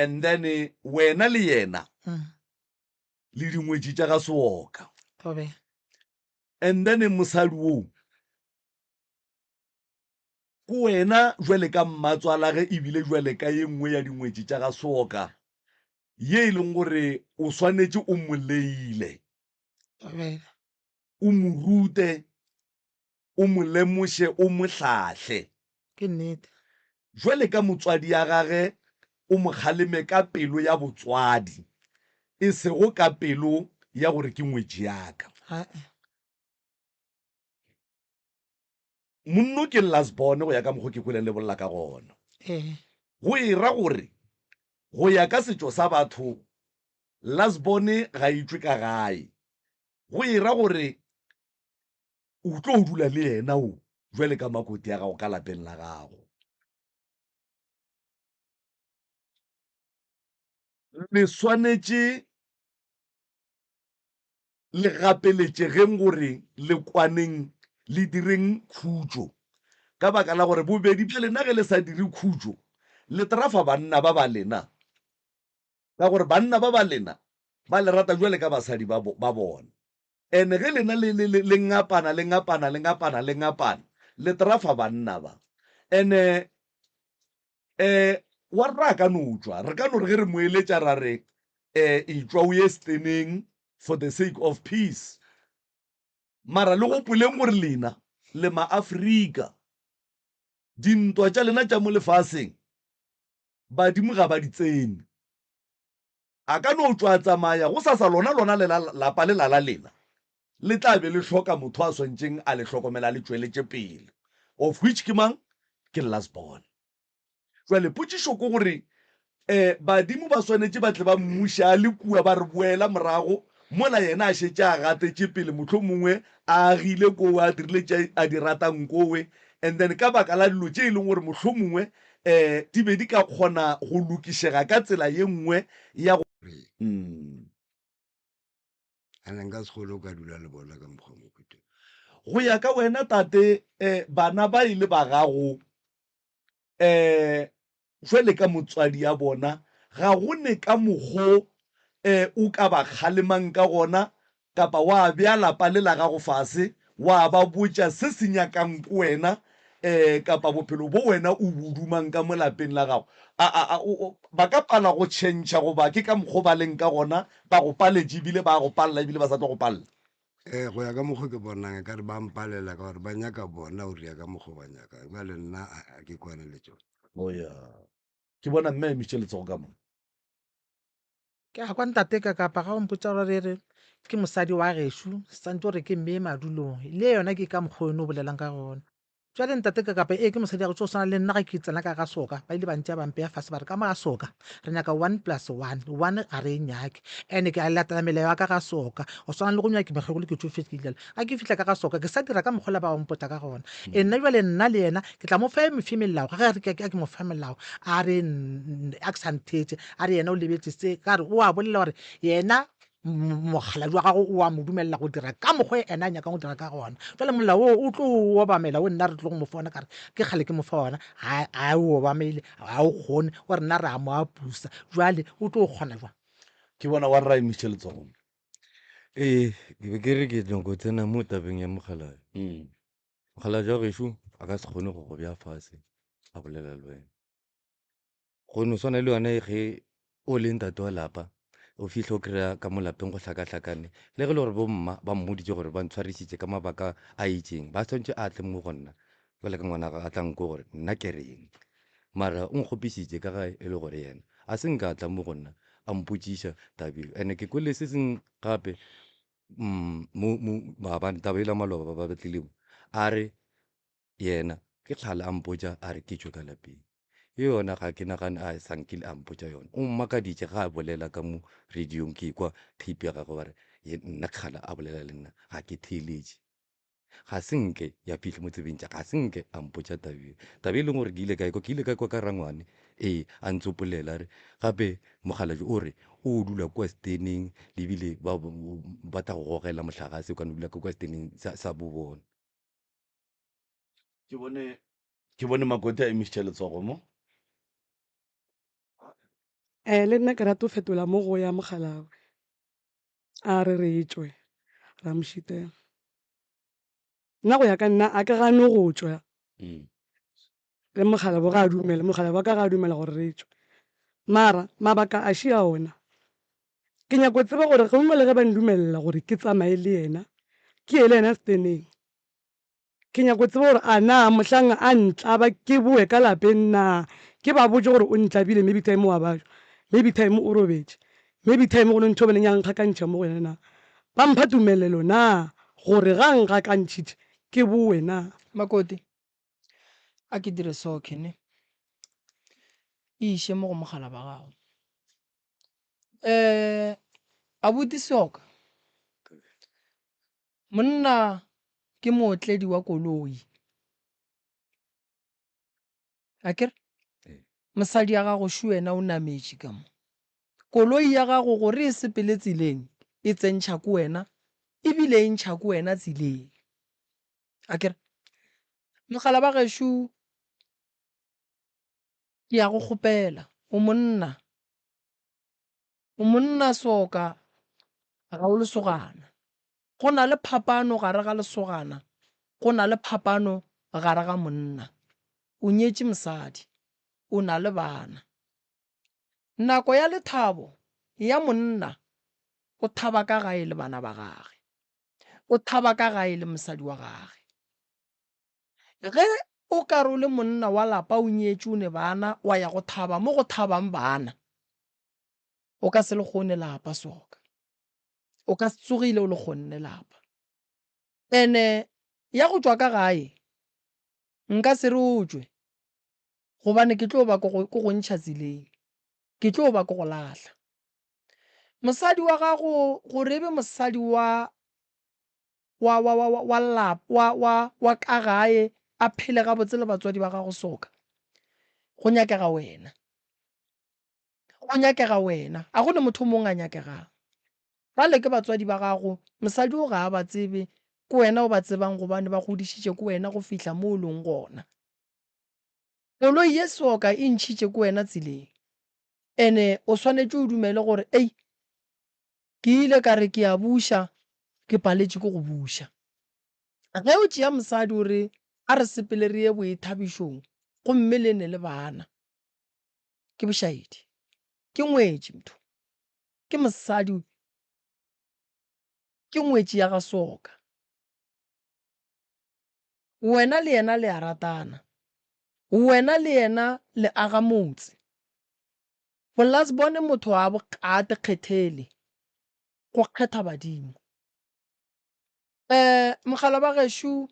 and then wena le yena Mm. le dingwetsi tša ga seoka, Tobe. and then mosadi o ko wena jwale ka mmatswala ge ebile jwale ka ye nngwe ya dingwetsi tša ga seoka ye e leng gore o swanetše o mo leile, Tobe. o mo rute, o mo lemoše, o mo hlahle. Ke nnete. Jwale ka motswadi ya gage o mo kgaleme ka pelo ya botswadi, e sego ka pelo ya gore ke ngwetši yaka. Monno ke lasbone go ya ka mokgwa ke kweleng le bolla ka gona. Go ira gore go ya ka setšo sa batho lasbone ga itšwe ka gae, go ira gore o tlo o dula le yena o jwale ka makoti ya gago ka lapeng la gago. Le swanetše le gapeletšegeng gore le kwaneng le direng khutšo, ka baka la gore bobedi bja lena ge le sa dire khutšo le trafa banna ba ba lena, ka gore banna ba ba lena ba le rata jwale ka basadi ba bona. And ge lena le ngapana le trafa banna ba. And wa rra ka no tšwa, re ka no re ge re moeletša ra re itšwa o ye steneng for the sake of peace, mara le gopoleng gore lena le ma-Afrika dintwa tša lena tša mo lefaseng badimo ga ba di tsene. A ka no tšwa tsamaya go sa lona lapa le lala lena le tla be le hloka motho a swantšeng a le hlokomela le tšweletše pele, of which ke mang? Ke lasbone. Jwale potšišo ko gore badimo ba swanetše ba tle ba mmuša le kua ba re boela morago mola yena a šetše a gatetše pele, mohlho mongwe a agile kowe a dirile tše a di ratang kowe, and then ka baka la dilo tše e leng gore mohlho mongwe di be di ka kgona go lokišega ka tsela ye nngwe ya go ane nka se kgole o ka dula le bona ka mokgwa mokute. go ya ka wena tate, bana ba ile ba gago jwale ka motswadi ya bona ga go ne ka mokgwa o ka ba kgalemang ka gona, kapa wa bea lapa le la gago fase wa ba botša se se nyakang ko wena kapa bophelo bo wena o bodumang ka mo lapeng la gago. Ba ka pala go tšhentšha goba ke ka mokgwa ba leng ka gona, ba go paletše ebile ba go palela ebile ba sa tlo go palela. Go ya ka mokgwa ke bonang ka re ba mpalela ka gore ba nyaka bona o ria ka mokgwa ba nyaka, jale nna a ke kwane le tsone. Oya ke bona mme emisitše letsogo ka mona. Ke a kwa ntate ka kapa ga o mpotsa gore re ke mosadi wa gešo santse gore ke mme madulong le yona ke ka mokgwa o bolelang ka gona. Jwale ntate ka kapa ke mosadi ya go tšo le nna ga ke tsena ka ga soka ba ile ba ntšea bampeya fase ba re ka moga soka re nyaka 1+1 a re nyake, and ke a latela melao ya ka ga soka o swana le go nyaki mekgegolo ke tšofetse ke ilala ga ke fitlha ka ga soka ke sa dira ka mokgwa le ba ompota ka gona. Nna jwale nna le yena ke tla mo fe mefe melao ga re ke mo fa melao a re a ke santhetse a re yena o lebetse se ka re o a bolela gore yena mogaladi wa gago o a mo dumelela go dira ka mokgwa ena a nyakang go dira ka gona. Jwale molao o tlo obamela o nna re tlo go mo fa ona kare ke kgale ke mo fa ona a o obamele a o kgone o re nna re a mo apusa jwale o tlo kgona jwang. Ke bona wa rra emisitše letsogo. Ke be ke re ke tlo go tsena mo tabeng ya mogalaje. Mogalaje wa gešo a ka se kgone go go bja fase a bolela le wena, go no swana le yone ge o le ntate wa lapa o fitlhe o kry-a ka mo lapeng go hlakahlakane le ge le gore bomma ba mmoditse gore ba ntshwarisitše ka mabaka a itseng ba tshwantse a tle mo go nna jale ka ngwana a tlang ko gore nna ke reng, mara o nkgopisitše ka ga e le gore yena a se nka tla mo go nna a mpotšiša tabeo. And ke kwele se seng gape taba e la maloba ba batlilemo a re yena ke kgale a mpotša a re ke tšwe ka lapeng e yona ga ke nagane a sankile a mpotša yona o mmakaditše ga a bolela ka mo radiong ke kwa tape ya gagwe bare nna kgale a bolela le nna ga ke theeletše ga senke ya fitlhe mo tsebeng tša ga senke a mpotša tabe e leng gore ke ile ka kwa ka rangwane a ntsopolela re gape mogalaje o re o dula kwa steneng lebile ba ta go gogela mohlagase o ka no dula kwa steneng sa bobona. Ke bone makoti a emisitše letsogo mo. le nna ke rata go fetola mo go ya mogala a re tswe ra mošiteng nna go ya ka nna a ke gane go tswa le mogala bo ga dumela mogala ba ka ga dumela gore re tswe mara mabaka a šia ona ke nyako tseba gore go mo le ge ba ndumelela gore ke tsamaye le yena ke ele yena steneng ke nyako tseba gore a na mohlang a ntlaba ke boe ka lapeng na ke ba botse gore o ntlabile maybe time wa bajo maybe time o robetse maybe time go le ntho beleng yang kgakantšha mo go yena na ba mpha tumelelo na gore ga nkgakantšhitše ke boe na Makoti a ke dire so kene iše mo go mogala ba gago abuti Soka monna ke mootledi wa koloi akere mosadi ya gago shu wena o nametše ka mo koloi ya gago gore e sepele tseleng e tsentšha ko wena ebile e ntšha ko wena tseleng akere mogala ba gešo ke ya go kgopela o monna Soka ga o lesogana go na le phapano gare ga lesogana go na le phapano gare ga monna o nyetše mosadi o na le bana nako ya lethabo ya monna o thaba ka gae le bana ba gage o thaba ka gae le mosadi wa gage ge o ka re o le monna wa lapa o nyetše o ne bana wa ya go thaba mo go thabang bana o ka se le kgone lapa Soka o ka se tsogile o le kgonne lapa ene ya go tswa ka gae nka se re o tswe gobane ke tlo ba ko go ntšha tseleng ke tlo ba ko go lahla mosadi wa gago gore ebe mosadi wa ka gae a phele gabotse le batswadi ba gago Soka go nyakega wena a gone motho mongwe a nyakegang bale ke batswadi ba gago mosadi o ga a ba tsebe ke wena o ba tsebang gobane ba godišitše ke wena go fihla mo o leng gona koloi ye Soka e ntšhitše ke wena tseleng ene o swanetše o dumele gore ei ke ile ka re ke a buša ke paletše ke go buša ge o tšea mosadi o re a re sepele re ye boithabišong gomme le ne le bana ke bošaedi ke ngwetši motho ke mosadi ke ngwetši ya ga Soka wena le yena le a ratana wena le yena le aga motse bolas bone motho wa bokate kgethele go kgetha badimo mogala ba gešo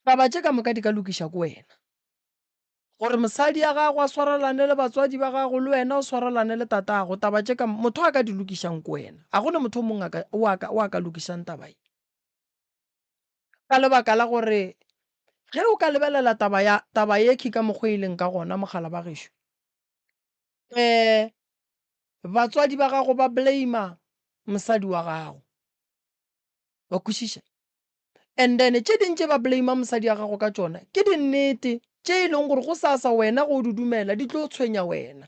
taba tše ka moka di ka lokiša ko wena gore mosadi ya gago a swarelane le batswadi ba gago le wena o swarelane le tatago taba tše ka motho a ka di lokišang ko wena a gone motho mongwe o a ka lokišang taba ye ka lebaka la gore ge o ka lebelela taba ye ke ka mokgwa ileng ka gona mogala ba gešo batswadi ba gago ba blame mosadi wa gago ba kwešiša and then tše dintše ba blame mosadi ya gago ka tšona ke dinnete tše e leng gore go sasa wena go dudumela di tlo tshwenya wena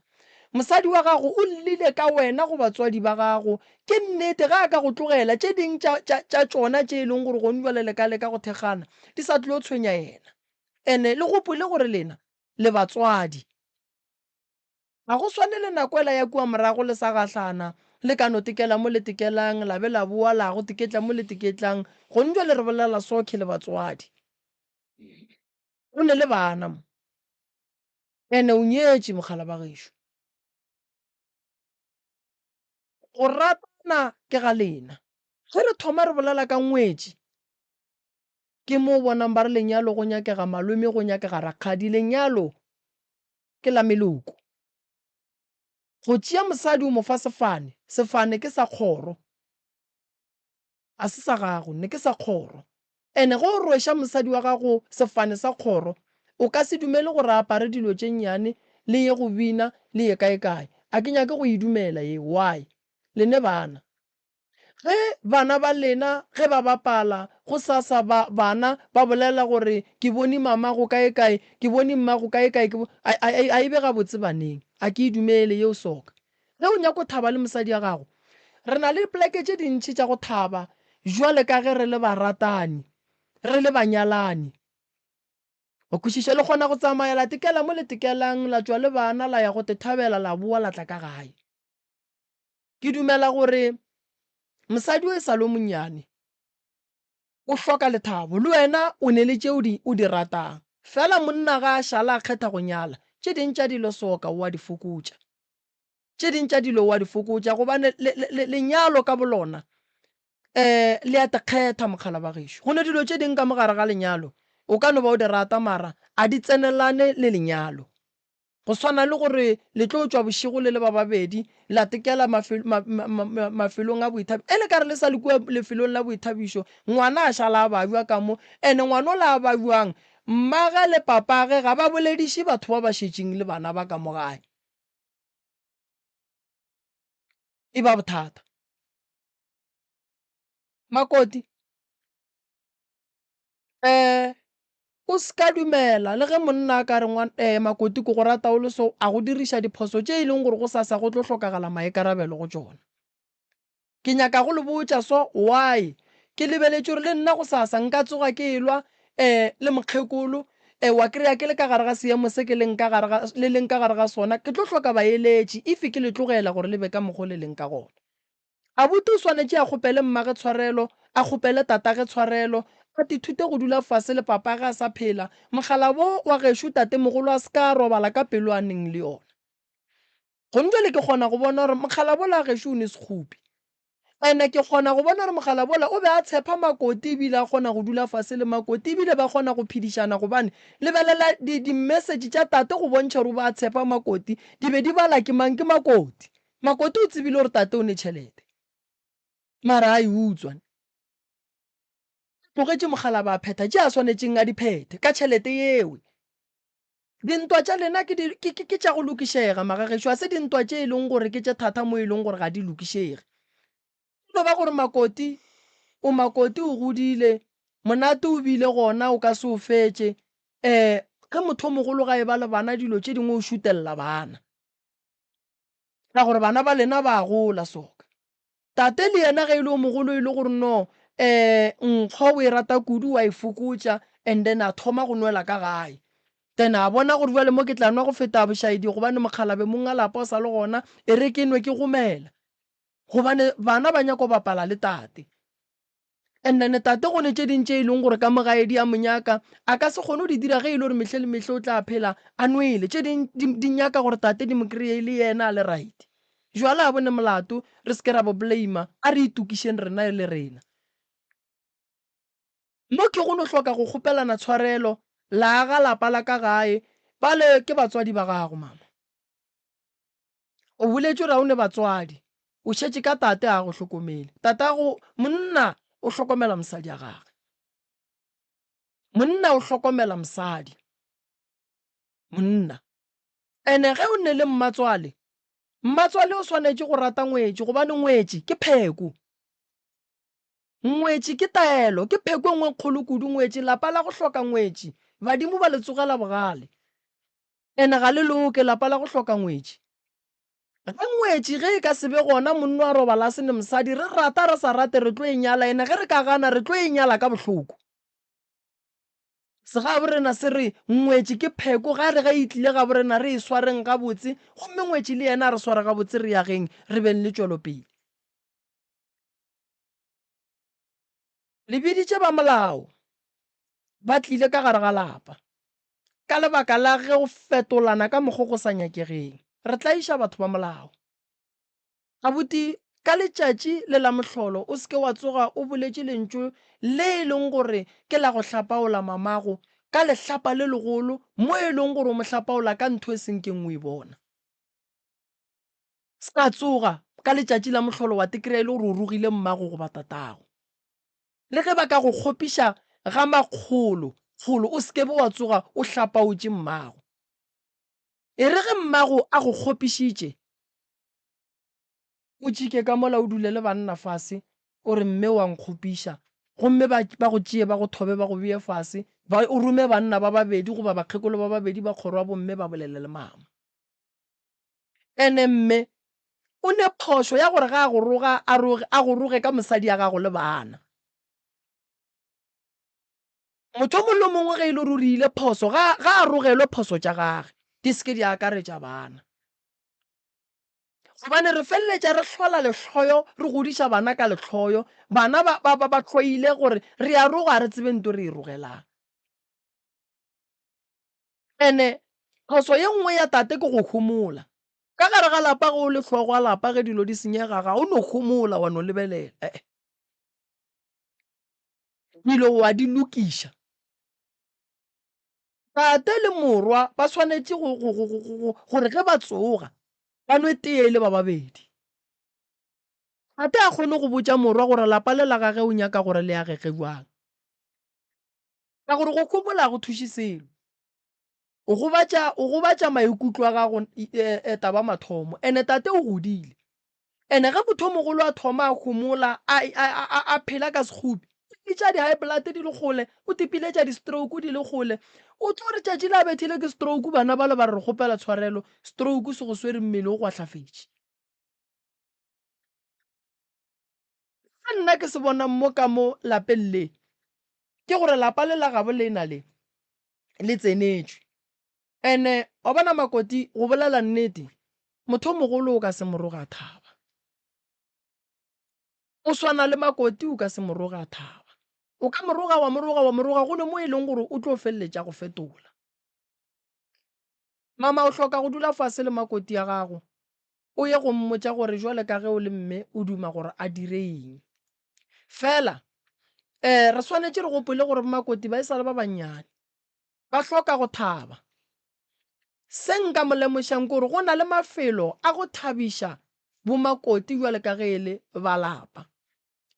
mosadi wa gago o llile ka wena go batswadi ba gago ke nnete ga a ka go tlogela tše ding tša tšona tše e leng gore go njwa le leka go thekgana di sa tlo tshwenya yena ene le gopole gore lena le batswadi ga go swane le nakwela ya kua morago le sa gahlana le ka no tekela mo le tekelang la be la boa la go teketla mo le teketlang go njwa le re bolela sokhe le batswadi o ne le bana mo ene o nyetše mogala ba gešo go ratana ke ga lena ge re thoma re bolela ka ngwetši ke mo bonang ba re lenyalo go nyakega malome go nyakega rakgadi lenyalo ke la meloko go tšea mosadi o mo fa sefane ke sa kgoro a se sa gago ne ke sa kgoro ene go rweša mosadi wa gago sefane sa kgoro o ka se dumele gore apare dilo tše nnyane le ye go bina le ye kae a ke nyake go e dumela ye why le ne bana ge bana ba lena ge ba bapala go sasa bana ba bolela gore ke bone mama go kae-kae ke bone mma go kae-kae a e be gabotse baneng a ke e dumele yeo soka ge o nyako thaba le mosadi ya gago re na le pleke tše dintšhi tša go thaba jwale ka ge re le baratani re le banyalani o kwešiše le kgona go tsamaya la tekela mo le tekelang la tšwa le bana la ya go te thabela la boa la tla ka gae ke dumela gore mosadi o e sa le monnyane o hloka lethabo le wena o ne le tšeo o di ratang fela monna ga a šala a kgetha go nyala tše ding tša dilo soka o a di fokotša tše ding tša dilo o a di fokotša gobane lenyalo ka bolona le a tekgetha mokgala ba gešo go ne dilo tše ding ka mogare ga lenyalo o ka no ba o di rata mara a di tsenelane le lenyalo go swana le gore le tlo tšwa bošego le ba babedi la tekela mafelong a boithabišo e le ka re le sa le kua lefelong la boithabišo ngwana a šala a babjwa ka mo ene ngwana o la a babjwang mmaga le papage ga ba bolediše batho ba ba šetšeng le bana ba ka mo gae e ba bothata makoti o ska dumela le ge monna a ka re makoti ko go rata o le so a go diriša diphoso tše e leng gore go sasa go tlo hlokagala maekarabelo go tšona ke nyaka go le botša so why ke lebeletše gore le nna go sasa nka tsoga ke elwa le mokgekolo wa kry-a ke le ka gare ga seemo se ke leng ka gare ga sona ke tlo hloka baeletši ife ke le tlogela gore le be ka mokgwa le leng ka gona a bute o swanetše a kgopele mmage tshwarelo a kgopele tatage tshwarelo a tithute go dula fase le papa ga a sa phela mogala bo wa gešo tate mogolo a se ka robala ka pelo a neng le yona gone jale ke kgona go bona gore mogala bola a gešo o ne sekgopi ene ke kgona go bona gore mogala bola o be a tshepa makoti ebile a kgona go dula fase le makoti ebile ba kgona go phedišana gobane lebelela di-message tša tate go bontšha gore ba a tshepa makoti di be di bala ke mang ke makoti makoti o tsebile gore tate o ne tšhelete mara a e utswa tlogetše mogala ba pheta tše a swanetšeng a diphete ka tšhelete yewe dintwa tša lena ke tša go lokišega magagešo a se dintwa tše e leng gore ke tše thata mo e leng gore ga di lokišege no ba gore makoti o godile monate o bile gona o ka se o fetše ge motho o mogolo ga e ba le bana dilo tše dingwe o šutelela bana ka gore bana ba lena ba gola soka tate le yena ge e le o mogolo e le gore no nkgo o e rata kudu wa e fokotša and then a thoma go nwela ka gae then a bona gore jwale mo ke tla nwa go feta bošaedi gobane mokhalabe mong a lapa o sa le gona e re ke nwe ke gomela gobane bana ba nyako bapala le tate and then tate go ne tše dintše e leng gore ka mogaedi a monyaka a ka se kgone go di dira ge e le gore mehle le mehle o tla phela a nwele tše di nyaka gore tate di mo kry-e le yena a le right jwale a bone molato re se ke ra bo blama a re itukišeng rena e le rena mo ke go no hloka go kgopelana tshwarelo la ga lapa la ka gae bale ke batswadi ba gago mama o boletše ra o ne batswadi o šetše ka tate a go hlokomele tatago monna o hlokomela mosadi ya gagwe monna o hlokomela mosadi monna ene ge o ne le mmatswale o swanetše go rata ngwetši gobane ngwetši ke pheko ngwetši ke taelo ke pheko nngwe kgolo kudu ngwetši lapa la go hloka ngwetši badimo ba le tsogela bogale ene ga le loke lapa la go hloka ngwetši ge ngwetši ge e ka sebe gona monna wa robala se ne mosadi re rata re sa rate re tlo e nyala ene ge re ka gana re tlo e nyala ka bohloko se ga borena se re ngwetši ke pheko ga re ga itlile ga borena re e swareng ga botse gomme ngwetši le yena re sware ga botse re yageng re beng le tšwelopele le biditše ba molao ba tlile ka gare ga lapa ka lebaka la ge go fetolana ka mokgwa go sa nyakegeng re tla iša batho ba molao abuti ka letšatši le la mohlolo o seke wa tsoga o boletše lentšu le e leng gore ke la go hlapaola mamago ka lehlapa le legolo mo e leng gore o mo hlapaola ka ntho e seng ke ngwe e bona ska tsoga ka letšatši la mohlolo wa tekry e le gore o rogile mmago go ba tatago le ge ba ka go kgopiša ga makgolo o seke be wa tsoga o hlapaotše mmago e re ge mmago a go kgopišitše o tšike ka mola o dule le banna fase o re mme wa nkgopiša gomme ba go tšee ba go thobe ba go beye fase o rume banna ba babedi goba bakgekolo ba babedi ba kgoro wa bomme ba bolele le mama. Ene mme o ne phoso ya gore ga a go roga a go roge ka mosadi ya gago le bana. Motho o mongwe le mongwe ge e le ruri ile phoso ga a rogelwe phoso tša gage di seke di akaretša bana. Gobane re feleletša re hlola lehloyo re godiša bana ka lehloyo bana ba tlhoile gore re a roga re tsebe nto re e rogelang. Ene phoso ye nngwe ya tate ke go humola ka gare ga lapa ge o le hlogo a lapa ge dilo di senyega ga o no humola wa no lebelela dilo wa di lokiša. Tate le morwa ba tshwanetse gore ge ba tsoga ba nwe tee le ba babedi. Tate a kgone go botša morwa gore lapa le la gage o nyaka gore le agege jwang ka gore go humola go thuše selo. O gobatša maikutlo a gago taba mathomo ene tate o godile ene ge motho o mogolo a thoma a humola a phela ka sekgopi tša di-high blood di le gole o tipiletša di-stroke di le gole o tlo re tšatši la bethile ke stroke bana ba le ba re re kgopela tshwarelo stroke se go swere mmele o go ahlafetše. Ga nna ke se bonang mo ka mo lapeng le ke gore lapa le la gabo le na le tsenetšwe ene wa bona Makoti go bolela nnete motho o mogolo o ka se moroga thaba o swana le Makoti o ka se moroga thaba o ka moroga wa moroga go le mo e leng gore o tlo feleletša go fetola. Mama o hloka go dula fase le Makoti ya gago o ye go mmotša gore jwale ka ge o le mme o duma gore a dire eng fela re swanetše re gopole gore Makoti ba e sa le ba bannyane ba hloka go thaba. Se nka mo lemošang ke gore go na le mafelo a go thabiša bo Makoti jwale ka ge e le ba lapa.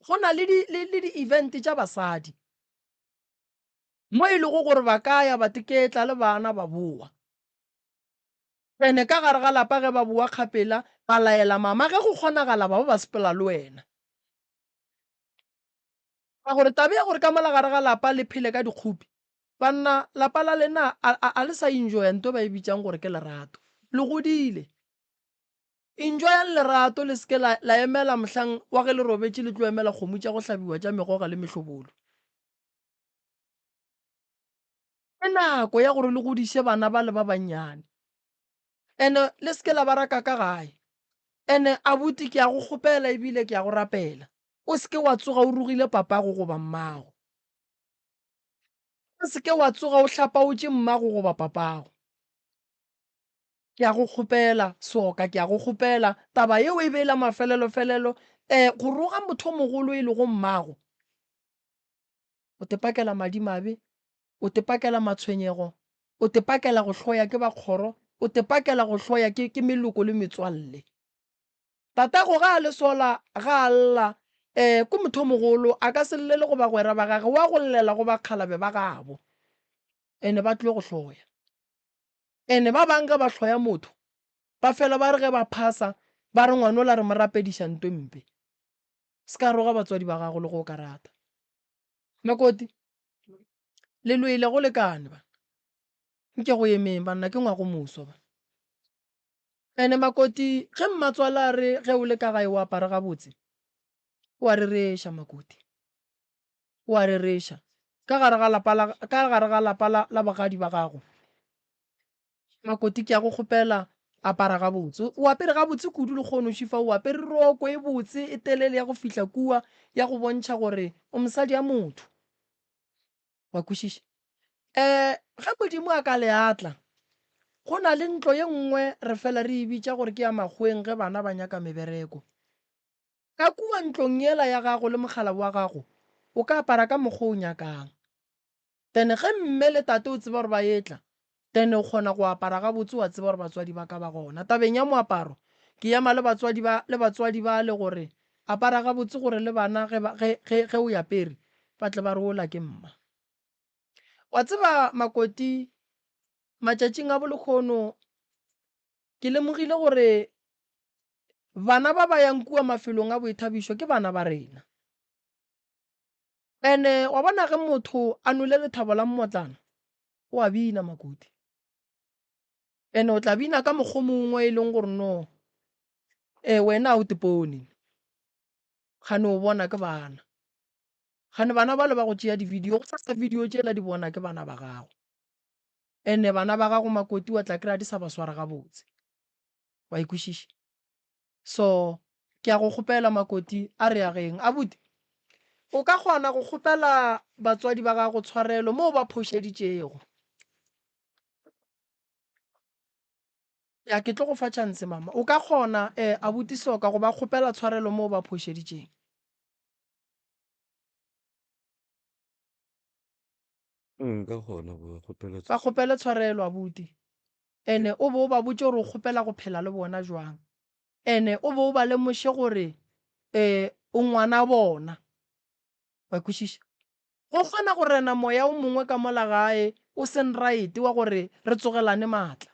Go na le di-event tša basadi mo e lego gore ba ka ya ba tiketla le bana ba boa ene ka gare ga lapa ge ba boa kgapela ba laela mama ge go kgonagala ba ba sepela le wena ka gore tabe ya gore ka mola gare ga lapa le phele ka dikgopi banna lapa la lena a le sa enjoya nto ba e bitsang gore ke lerato le godile enjoyang lerato le seke la emela mohlang wa ge le robetše le tlo emela kgomo tša go hlabiwa tša megoga le mehlobolo. E nako ya gore le godiše bana ba le ba bannyane ene le seke la ba raka ka gae ene abuti ke a go kgopela ebile ke a go rapela o seke wa tsoga o rogile papago goba mmago o seke wa tsoga o hlapaotše mmago goba papago. Ke a go kgopela soka ke a go kgopela taba yeo e beela mafelelo go roga motho mogolo e le go mmago o te pakela madimabe o te pakela matshwenyego o te pakela go hloya ke bakgoro o te pakela go hloya ke meloko le metswalle. Tatago ga a le sola ga a lla ko motho mogolo a ka se llele go bagwera ba gage wa go llela go bakgalabe ba gabo ene ba tlile go hloya ene ba bangwe ba hloya motho ba fela ba re ge ba phasa ba re ngwana o la re mo rapediša ntompe se ka roga batswadi ba gago le go ka rata. Makoti le loile go lekane ba nke go emeng banna ke ngwago moso ba ene Makoti ge mmatswala a re ge o le ka gae o apara gabotse o a rereša Makoti o a rereša ka gare ga lapa la bagadi ba gago Makoti ke a go kgopela apara gabotse o apere gabotse kudu le kgono šifa o apere roko e botse e telele ya go fihla kua ya go bontšha gore o mosadi ya motho wa kwešiša. Ge Modimo a ka leatla go na le ntlo ye nngwe re fela re e bitša gore ke ya makgweng ge bana ba nyaka mebereko ka kua ntlong yela ya gago le mogala wa gago o ka apara ka mokgwa o nyakang tene ge mme le tate o tseba gore ba etla tene o kgona go apara gabotse wa tseba gore batswadi ba ka ba gona tabeng ya moaparo ke ema le batswadi ba le gore apara gabotse gore le bana ge o yapere ba tle ba re ola ke mma. Wa tseba Makoti matšatšing a bolekgono ke lemogile gore bana ba ba yang kua mafelong a boithabišo ke bana ba rena ene wa bona ge motho a nole lethabo la mmotlana o a bina Makoti ene o tla bina ka mokgwa mongwe e leng gore no wena o tepone gane o bona ke bana gane bana ba le ba go tšea di-video go sa video tšela di bona ke bana ba gago ene bana ba gago Makoti wa tla kry-a di sa ba swara gabotse wa ikwešiša so ke a go kgopela Makoti a re ageng abuti o ka kgona go kgopela batswadi ba gago tshwarelo moo ba phošeditšego ya ke tlo go fa chance mama o ka kgona abuti Soka go ba kgopela tshwarelo moo ba phošeditšeng ka gona go kgopela ba kgopele tshwarelo abuti ene o bo o ba botse gore o kgopela go phela le bona jwang ene o bo o ba lemoše gore o ngwana bona wa kwešiša go kgona gore na moya o mongwe ka mola gae o seng right wa gore re tsogelane maatla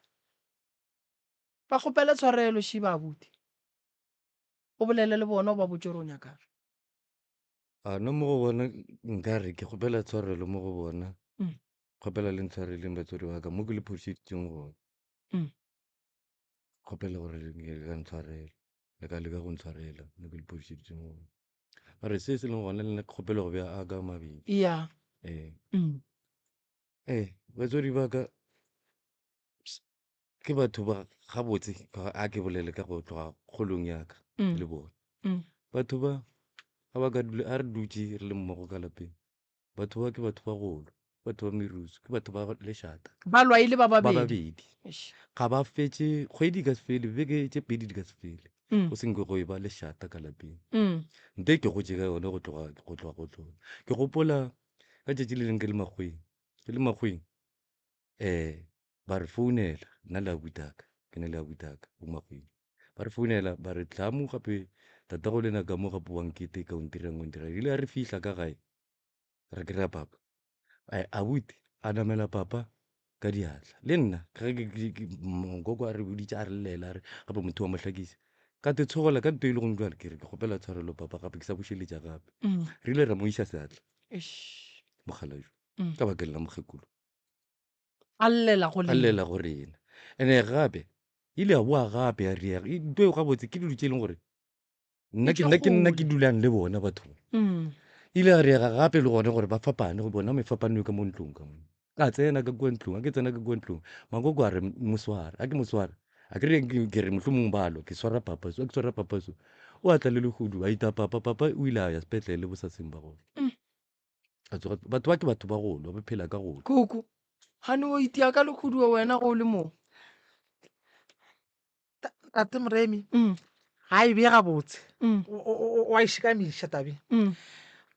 ba kgopele tshwarelo šiba abuti o bolele le bona o ba botse gore o nyakang a no mo go bona nkare ke kgopela tshwarelo mo go bona Mm. kgopela le ntshwareleng batswadi ba ka mo ke le phošeditseng gone Mm. kgopela gore le ka ntshwarela le ka leka go ntshwarela mo ke le phošeditseng gone mare se se leng gona le nna ke kgopela go bja a ka mabedi ya batswadi ba ka ke batho ba gabotse a ke bolele ka go tloga kgolong yaka le bona batho ba ga ba ka a re dutse re le mmogo ka lapeng batho ba ke batho ba golo batho ba merusu ke batho ba lešata ba lwaile ba ba babedi babedi ga ba fetse kgwedi ka se fele beke tše pedi di ka se fele go senke go e ba lešata ka lapeng nte ke gotse ka yone go tloga ke gopola ka tšatši le leng ke le makgweng ba re founela nna le abutaka ke ne le abutaka bo makgweng ba re founela ba re tlamo gape tatago lena ka mo gape wankete ka ontira ile a re fihla ka gae re kry-a papa abuti a namela papa ka diatla le nna nkoko a re boditše a re llela a re gape motho wa mohlakisa ka te tshogola ka nto e le gong jale ke re ke kgopela tshwarelo papa gape ke sa bošeletša gape re ile ra mo iša seatla mogala jo ka bakeng la mokgekolo a llela go rena ene gape ile a boa gape a riaga nto eo gabotse ke dilo tše e leng gore nna ke dulang le bona bathong ile a riaga gape le gone gore ba fapane go bona mefapano ka mo ntlong ka mo a tsena ka kua ntlong a ke tsena ka kua ntlong makoko a re moswara a ke moswara a ke re mohlomong balo ke swara papa so a ke swara papa so o atla le lehudu a ita papa o ile a ya sepetlele bo sa seng ba gone batho ba ke batho ba golo ba phela ka golo koko gane o itia ka lekhudu wa wena go o le moo tate Moremi ga e bega botse o a išikamiša tabe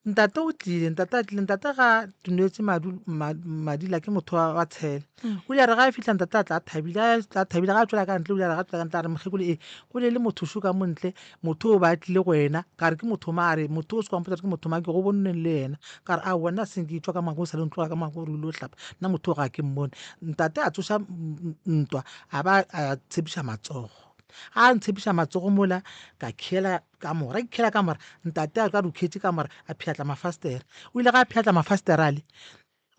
ntate o tlile ntate ga dunetse madila ke motho wa tshele o ile a re ga e fitlha ntate a tla a thabile ga a tswela ka ntle o ile a re ga tswela ka ntle a re mokgekole go le motho šo ka montle motho o ba tlile go wena ka re ke motho maare motho o se kwampotsa ke motho ma ke go bonneng le yena ka re a wena seng ke itwa ka mako o sa le ntloga ka mako re ile o hlapa nna motho o ga ke mmone ntate a tsoša ntwa a ba a tshepiša matsogo a ntshepiša matsogo mola ka kgela ka mora ke kgela ka mora ntate a ka duketse ka mora a pšhatla mafastere o ile ga a pšhatla mafastere ale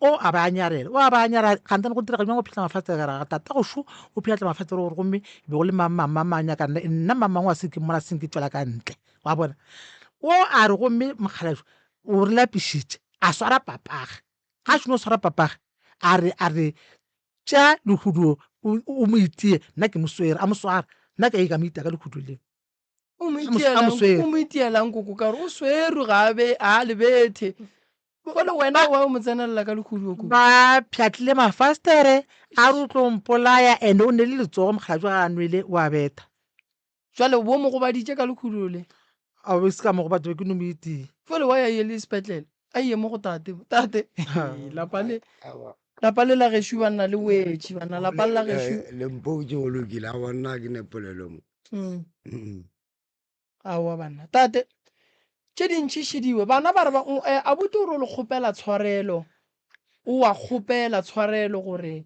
o a ba anyarela kgantane go dira go pšhatla mafastere ga tata go šo o pšhatla mafastere gore gomme be go le mamanya ka nna mamangwe a senke mola senke tswela ka ntle wa bona o a re gomme mokgalajo o re lapišitše a swara papage ga šone o swara papage a re tša lehudu o mo itie nna ke moswere a moswara nna ka e ka moita ka lekhudu leo o mo itielang koko ka gore o sweru gabe a lebethe gole wena wa o mo tsenelela ka lekhudu ba pšhatlile mafastere a re o tlo mpolaya and o ne le letsogo mokgalajo ga a nwele o a betha jale bo mo go baditše ka lekhudu le a o se ka mo go batho be ke no mo itie fole wa ya ye le sepetlele a ye mo go tate lapa le la gešo ba nna le wetši bana lapa le la gešo lempotse go lokile a bona ke nepolelo mo aowa banna tate tše dintšhi šediwe bana ba re abuti o re o le kgopela tshwarelo o a kgopela tshwarelo gore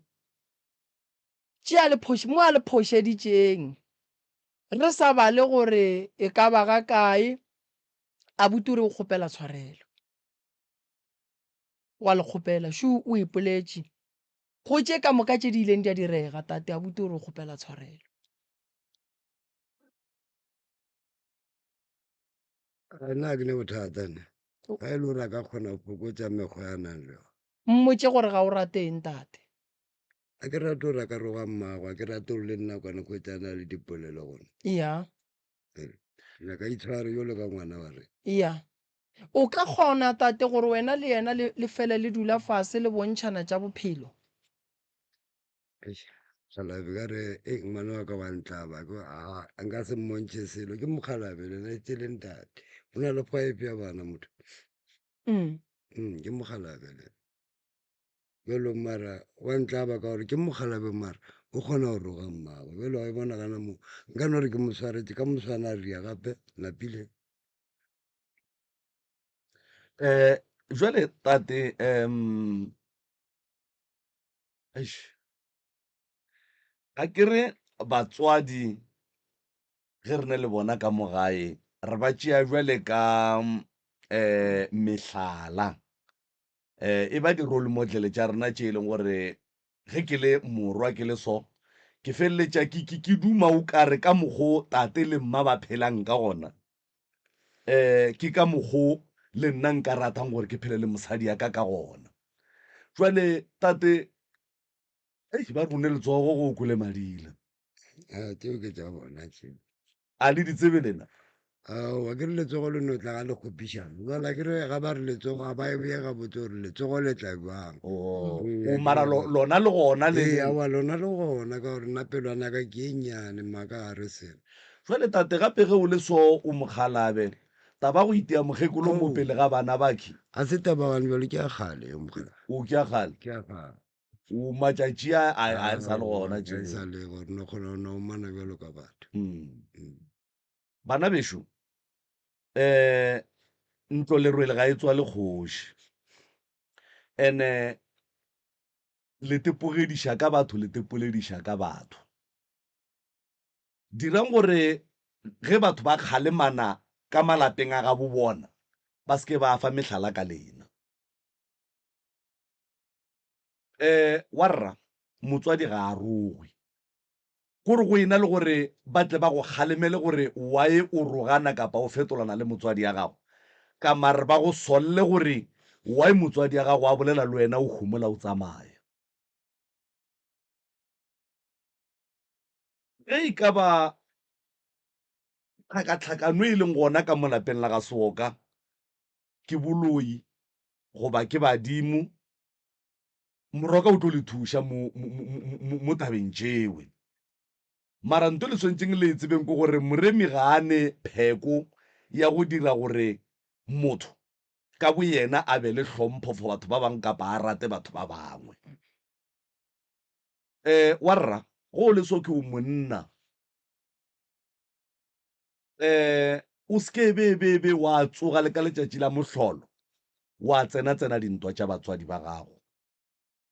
mo a le phošeditšeng re sa bale gore e ka ba ga kae abuti o re o kgopela tshwarelo wa le kgopela shu o ipoletše go tše ka moka tše di ileng di a direga tate a bute gore o kgopela tshwarelo. nna ke ne bothata ne ga e le gore a ka kgona go fokotsa mekgwa ya nang le yone. Mmotse gore ga o rateng tate. a ke rate gore a ka roga mmago a ke rate gore le nna kwane go etsana le dipolelo gone Iya, ya ka itshware yo le ka ngwana wa re iya. O ka kgona tate gore wena le yena le fele le dula fase le bontšhana tša bophelo. salabe ka re ngwana wa ka wa ntlaba a nka se mmontšhe selo ke mokgalabele le tse leng tate go na le pipe ya bana motho ke mokgalabele jalo mara wa ntlaba ka gore ke mokgalabe mara o kgona go roga mmago jalo ga e bonagana mo nka no re ke moswaretse ka moswana a ria gape lapile jwale tate ga ke re batswadi ge re ne le bona ka mogae re ba tšea jwale ka mehlala e ba di-role model tša rena tše e leng gore ge ke le morwa ke le so ke feleletša ke duma o kare ka mokgo tate le mma ba phelang ka gona ke ka mokgo le nna nka ratang gore ke phele le mosadi ya ka gona. Jwale tate ba rone letsogo go kole madila teo ke tša bona tšeo a le ditsebe lena wa ke re letsogo le no tla ga le kgopišana jala ke re ga ba re letsogo ga ba e bea gabotse gore letsogo le tla jwang o mara lona le gona ee awa lona le gona ka gore nna pelwana ka ke e nnyane maaka a re selo jwale tate gape ge o le so o mokgalabe taba go itea mokgekolo mo pele ga bana baki a se tabagane jalo ke a kgale yo mogala o ke a gale ke a kgale o matšatši a sa le gona ga e sa le gore no kgona no mana bjalo ka batho bana bešo ntlo le rwele ga e tswa le kgoši ene le tepogediša ka batho le tepolediša ka batho dirang gore ge batho ba kgalemana ka malapeng a ga bo bona ba seke ba fa mehlala ka lena warra motswadi ga a rogwe gore go ena le gore ba tle ba go kgalemele gore wae o rogana kapa o fetolana le motswadi ya gago ka mare ba go solle gore wae motswadi ya gago a bolela le wena o humola o tsamaya ge e ka ba tlhakatlhakano e leng gona ka molapeng la ga Seoka ke boloi goba ke badimo moroka o tlo le thuša mo tabeng tšewe mara nto le tshwanetseng le tsebeng ke gore moremi ga a ne pheko ya go dira gore motho ka bo yena a be le hlompho for batho ba bangwe kapa a rate batho ba bangwe warra go le so ke o monna o seke be wa tsoga le ka letšatši la mohlolo wa tsena dintwa tša batswadi ba gago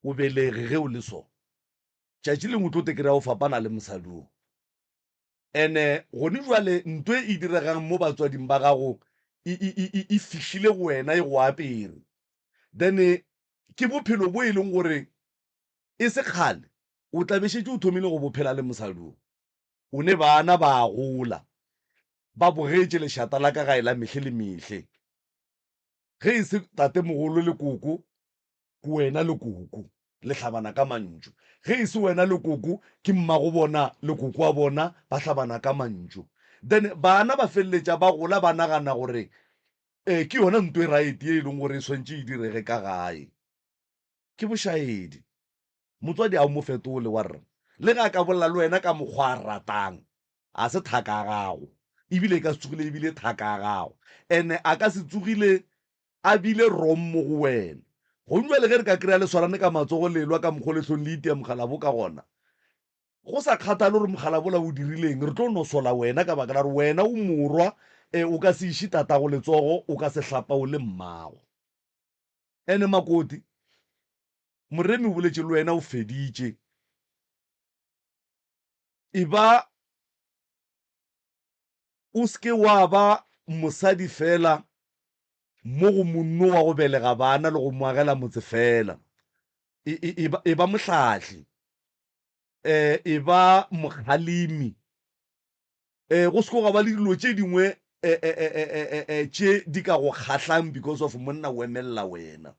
o belege ge o le so tšatši lengwe tlo te kry-a o fapana le mosadong ene gone jwale ntwe e diregang mo batswading ba gago e fihlile go wena e go apere then ke bophelo bo e leng gore e se kgale o tlabešetse o thomile go bophela le mosadong o ne bana ba gola ba bogetše lešata la ka gae la mehle le mehle ge e se tate mogolo le koko ke wena le koko le hlabana ka mantšu ge e se wena le koko ke mmago bona le koko wa bona ba hlabana ka mantšu then bana ba feleletša ba gola ba nagana gore ke yona ntwe e right ye e leng gore e swantše e direge ka gae ke bošaedi motswadi a mo fetole wa rra le ga ka bolela le wena ka mokgwa a ratang a se thaka gago ebile e ka se tsogile ebile thaka gago ene a ka se tsogile a bile rom mo go wena go jwale ge re ka kry-a le swarane ka matsogo lelwa ka mokgwa letlhong le itea mogalabo ka gona go sa kgathale gore mogalabola o dirileng re tlo no sola wena ka baka la gore wena o morwa o ka se iše tatago letsogo o ka se hlapao le mmago ene makoti moremi o boletše le wena o feditše e ba o seke wa ba mosadi fela mo go monno wa go belega bana le go moagela motse fela e ba mohlahli e ba mogalimi go se go ga ba le dilo tše dingwe tše di ka go kgatlhang because of monna o emelela wena.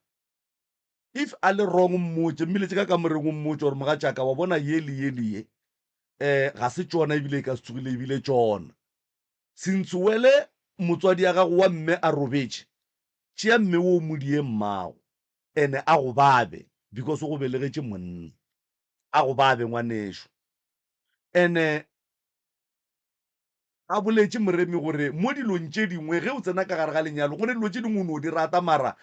If a le wrong mmotse mmile tše ka kamoreng o mmotse gore moga tšaka wa bona ye le ye le ye ga se tšona ebile e ka se tsogile ebile tšona since wele motswadi ya gago wa mme a robetše tšea mme o modie mmago ene a go babe because o go belegetše monna a go babe ngwanešo ene a boletše moremi gore mo dilong tše dingwe ge o tsena ka gare ga lenyalo go ne dilo tše dingwe o ne o di rata mara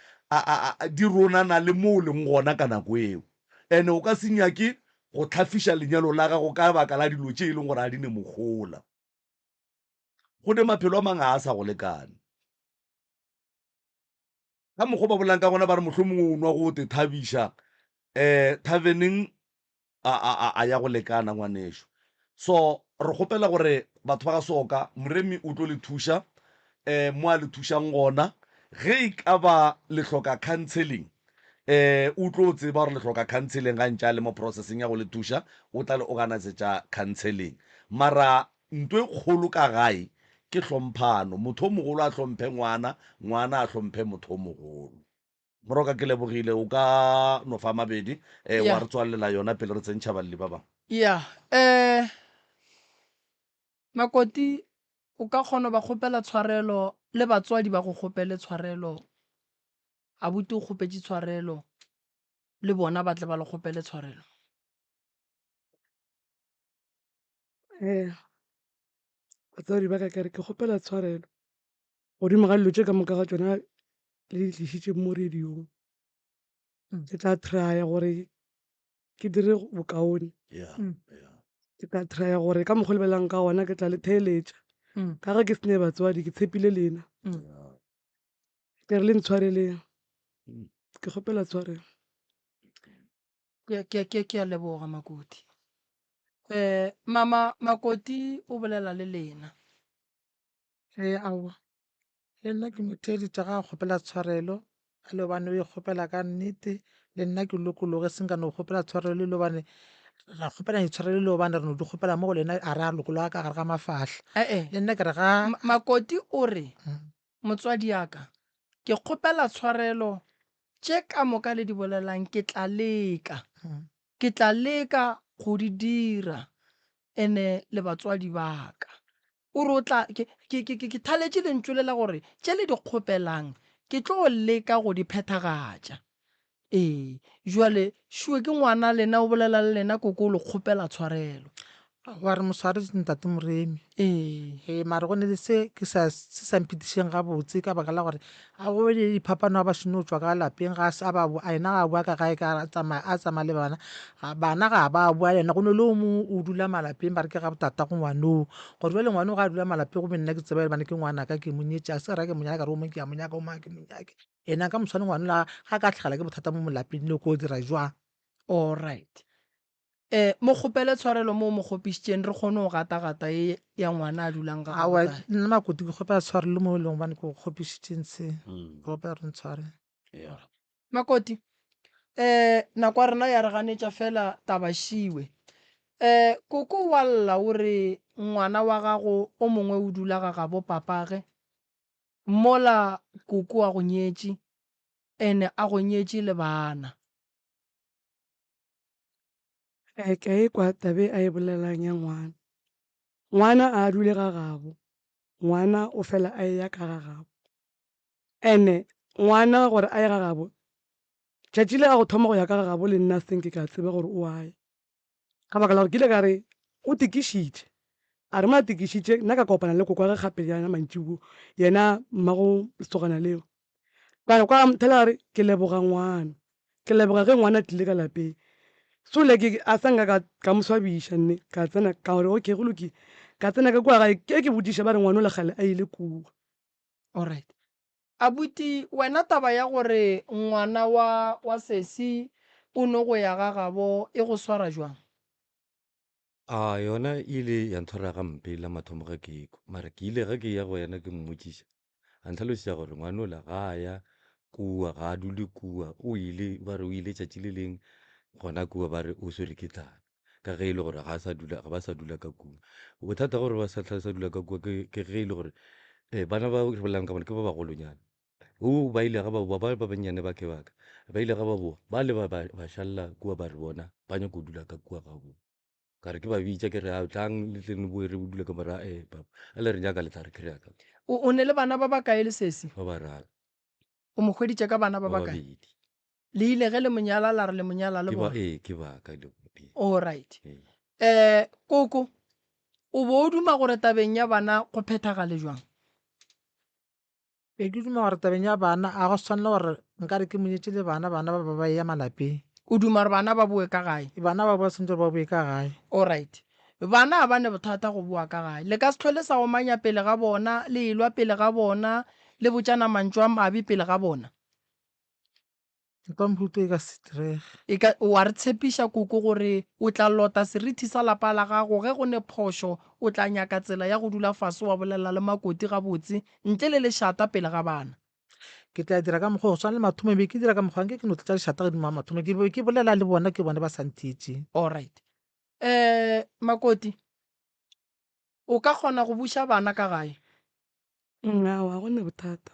di ronana le mo o leng gona ka nako eo ene o ka se nyake go tlhafiša lenyalo la gago ka baka la dilo tše e leng gore a di ne mogola go ne maphelo a mangwe a sa go lekane ka mokgwa ba bolang ka gona ba re mohlho mongwe o nwa go te thabiša taveneng a ya go lekana ngwanešo so re kgopela gore batho ba ga soka moremi o tlo le thuša mo a le thušang gona ge e ka ba le hloka counseling o tlo tseba gore le hloka counseling ga ntša le mo processing ya go le thuša o tla le organisetša counseling mara ntwe kgolo ka gae ke hlomphano motho o mogolo a hlomphe ngwana ngwana a hlomphe motho o mogolo moroka ke lebogile o ka no fa mabedi wa re tswalela yona pele re tsentšha balli ba bangwe Makoti o ka kgona ba kgopela tshwarelo le batswadi ba go kgopele tshwarelo abuti o kgopetse tshwarelo le bona ba tle ba le kgopele tshwarelo batswadi ba ka kere ke kgopela tshwarelo godimo ga dilo tše ka moka ga tsona le di tlišitše mo radiong ke tla trya gore ke dire bokaone ke tla trya gore ka mokgwa lebelang ka gona ke tla le theeletša ka ge ke sene batswadi ke tshepile lena ke re le ntshwareleng ke kgopela tshwarelo ke a leboga Makoti mama Makoti o bolela le lena aowa le nna ke motheeditša ga a kgopela tshwarelo a le obane o e kgopela ka nnete le nna ke lokologe seng ka no kgopela tshwarelo le obane ra kgopela ditshwarelo le obane re no di kgopela mo go lena a re a lokologa ka gare ga mafahla le nna ke re ga Makoti o re motswadi yaka ke kgopela tshwarelo tše ka moka le di bolelang ke tla leka go di dira ene le batswadi baka o re o tla ke thaletše lentšwelela gore tše le di kgopelang ke tlo leka go di phethagatša jwale šuwe ke ngwana lena o bolela le lena koko o le kgopela tshwarelo wa re mosware ntate moremi mare go ne le se sa mphetišeng gabotse ka baka la gore a go le diphapano a ba šone o tswa ka lapeng ga a ena ga bua ka gae a tsamaya le bana ga ba bua yena go ne le o mo o dula malapeng ba re ke ga botata go ngwanong gore jale ngwane o ga a dula malapeng go me nna ke tseba bane ke ngwana ka ke monyetše a se ra ke monyaka ka re o mo ke a monyaka o maa ke monyake ena ka moswane ngwane la ga ka tlhagela ke bothata mo molapeng le ko o dira jwang all right mo kgopele tshwarelo mo kgopišitšeng re kgone go gata ya ngwana a dulang ga awa nna Makoti ke kgopela tshwarelo mo e leng bane ke go kgopišitšeng se kgopela re ntshware Makoti nako a rena ya re ganetša fela tabašiwe koko wa lla o re ngwana wa gago o mongwe o dula ga gabo papage mola koko a go nyetše ene a go nyetše le bana ke a e kwa tabe a e bolelang ya ngwana a dule ga gabo ngwana o fela a ya ka ga gabo ene ngwana gore a ye ga gabo tšatši le ga go thoma go ya ka ga gabo le nna senke ka tseba gore o aye ka baka la gore ke ile ka re o tikišitše a re mo a tikišitše nna ka kopana le koko ge gape yana mantšibo yena mmago lesogana leo ka kwa thela gare ke leboga ngwana ke leboga ge ngwana tlile ka lapeng so like a sanka ka moswabiša nne ka tsena ka gore okay go lokile ka tsena ka kua gae ke bodiša ba re ngwana o le gale a ile kua alright abuti wena taba ya gore ngwana wa sesi o no go ya ga gabo e go swara jwang yona ile ya nthora ga mpe la mathomo ga keko mara ke ile ga ke ya go yena ke mmotšiša a ntlhalosetša gore ngwane ola ga a ya kua ga a dule kua o ile ba re o ile tšatši le leng gona kua ba re o swere ke tlala ka ge e le gore ga ba sa dula ka kua bothata gore ba sa dula ka kua ke ge e le gore bana ba re bolelang ka bona ke ba bagolonyana o ba ile ga ba boa ba bannyane ba ke baka ba ile ga ba boa ba le ba šalla kua ba re bona ba nyako dula ka kua ga bo ka re ke ba bitša ke re a tlang le tlene boe re dule ka mora papa a le re nyaka le tla re kry-a ka o ne le bana ba bakae le sesi ba bararo o mo hweditše ka bana ba ba bakae babedi le ile ge le monyala la re le monyala le bona ke baka le all right ee. koko o bo o duma gore tabeng ya bana go phethagale jwang ke duma gore tabeng ya bana a go tshwanela gore nka re ke monyetse le bana ba ba ya malapeng o duma gore bana ba boe ka gae bana ba tshwanetse ba boe ka gae all right bana ba ne bothata go boa ka gae le ka se tlhole sa go manya pele ga bona le elwa pele ga bona le botjana mantšu a mabe pele ga bona ka mputo e ka setrege wa re tshepiša koko gore o tla lota serithi sa lapa la gago ge go ne phošo o tla nyaka tsela ya go dula fase wa bolela le makoti gabotse ntle le lešata pele ga bana ke tla dira ka mokgwa go tshwana le mathomo be ke dira ka mokgwa nke ke no tletsa lešata godimo ga mathomo ke bolela le bona ke bone ba santhetše all right makoti o ka kgona go buša bana ka gae wa gone bothata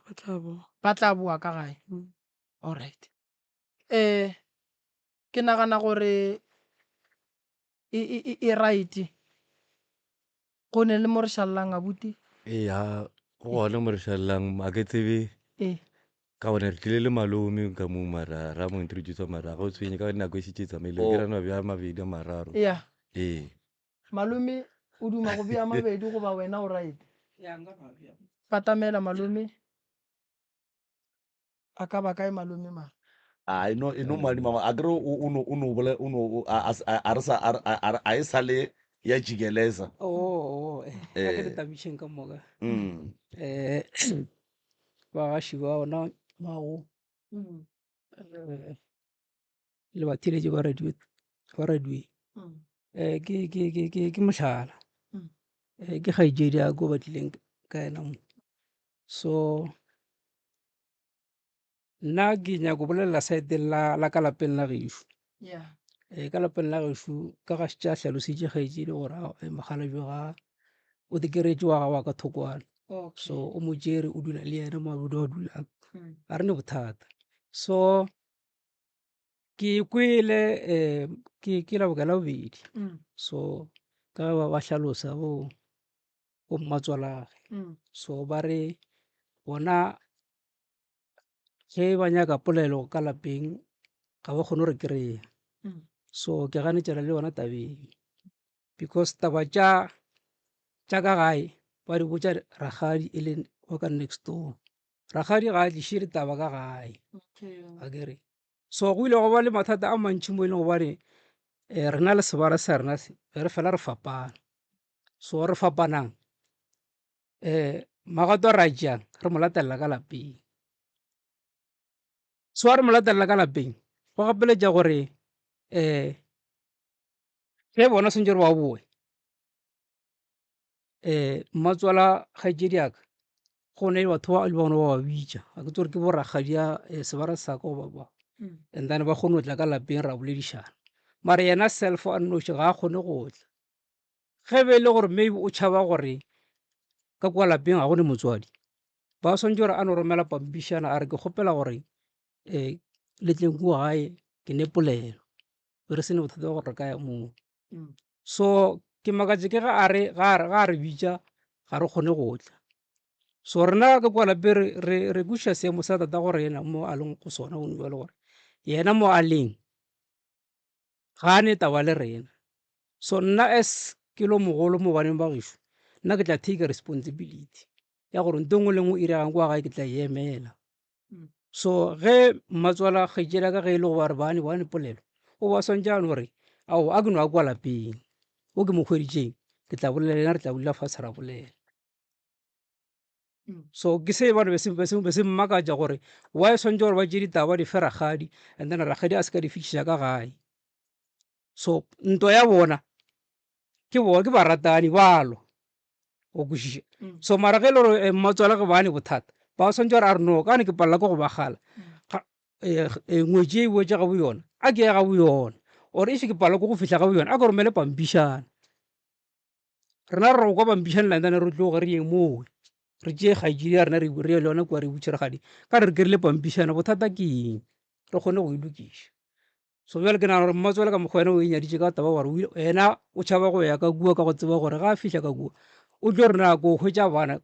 ba tla boa ka gae all right ke nagana gore e right go ne le mo re šalelang abuti ya go gona mo re šalelang a ke tsebe ka gone re tlile le malome ka mo mara ra mo introduce mara ga o tshwenye ka nako e setse tsamaile ke rana bja mabedi a mararo ya ee malome o duma go bea mabedi goba wena o right patamela malome a ka ba kae malome mara a no madi mama a kere a e sale ya jikeleza ke le tabišeng ka moka ba gaši ba ona mago le batheletše ba radio ke mohlala ke kgaetšedi a ko batlileng ka ena mo so nna ke nyako bolelela saeteng la ka lapeng la gešo ka lapeng la gešo ka ga tša hlaloseditše kgaetšedi gore makgalabjo ga o tekeretše wa gago wa ka thokwane so o mo tšere o dula le yena mabodo a dulang ga re ne bothata so ke kwele ke laboka la bobedi so ka ba hlalosa bo mmatswalage so ba re bona ge ba nyaka polelo ka lapeng ga ba kgone re kry-a so ke ganetšana le bona tabeng because taba tša ka gae ba di botša ragadi e le wa ka next door ragadi ga a tliše ditaba ka gae a kere so go ile go ba le mathata a mantši mo e leng gobane re na le sebara sa rena re fela re fapana so re fapanang magato a re a tšeang re mo latelela ka lapeng so a re mo latelela ka lapeng go gapeletša gore ge bona swantse re ba boe mmatswala kgaetšedi aka go ne batho ba le bona ba ba bitša a ke tsore ke bo ragadi ya sebara sa ka ba and then ba kgone go tla ka lapeng ra boledišana mara yena self a nnoši ga a kgone go tla ge be e le gore maybe o tšhaba gore ka kwa lapeng ga gone motswadi ba swantse gore a no romela pampišana a re ke kgopela gore letleng kua gae ke ne polelo re se ne bothata ba gore re ka ya moo so ke makatše ke ga a re bitša ga re kgone go tla so rena ka kwa lapeng re kwešiša seemo sa tata gore yena mo a leng go sona o le gore yena mo a leng ga a ne taba le rena so nna as ke lo mogolo mo baneng ba gešo nna ke tla take responsibility ya gore nto ngwe le ngwe iregang kwa gae ke tla emela so ge mmatswala kgaetšedi ka ge e le go ba re bane polelo o ba swantše ano gore ao a ke no a kwa lapeng o ke mo hweditšeng ke tla bolela ena re tla bolela fase ra bolela so ke se bane be se mmakatša gore wa e swantše gore ba tše ditaba di fe ragadi and then ragadi a se ka di fišiša ka gae so ntwa ya bona ke baratani balo o kwešiša so mara ge e le gore mmatswala ge bane bothata ba swantse gore a re no kane ke palela ko go bagala ngwetse e boetse ga bo yona a ke ya ga bo yona ore ife ke palela ko go fitlha ga bo yona a ke romele pampišana rena re kwa pampišane landane re tlo ge re yeng moo re tšee kgaedi ya rena re le yona kua re butšheregadi ka re kerile pampišana bothata ke eng re kgone go e lokiša so bjale ke nagana gore mmatswele ka mokgwa wena o e nyaditše ka taba gore ena o tšhaba go ya ka kua ka go tseba gore ga a fitlha ka kua o tlo re nako o hwetša bana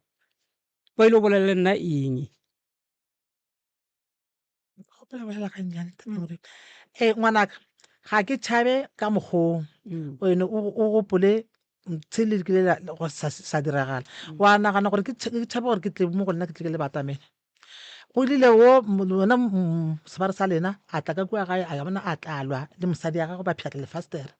ba ile o bolelele nna eng ngwanaka ga ke tšhabe ka mokgong wene o gopole tshele ke go sa diragala wa nagana gore ke tšhabe gore ke tle mo go nna ke tle ke le batamele go ile wo wona sebare sa lena a tla ka kua gae a bona a tlalwa le mosadi ya gagwe ba pšhatla lefastere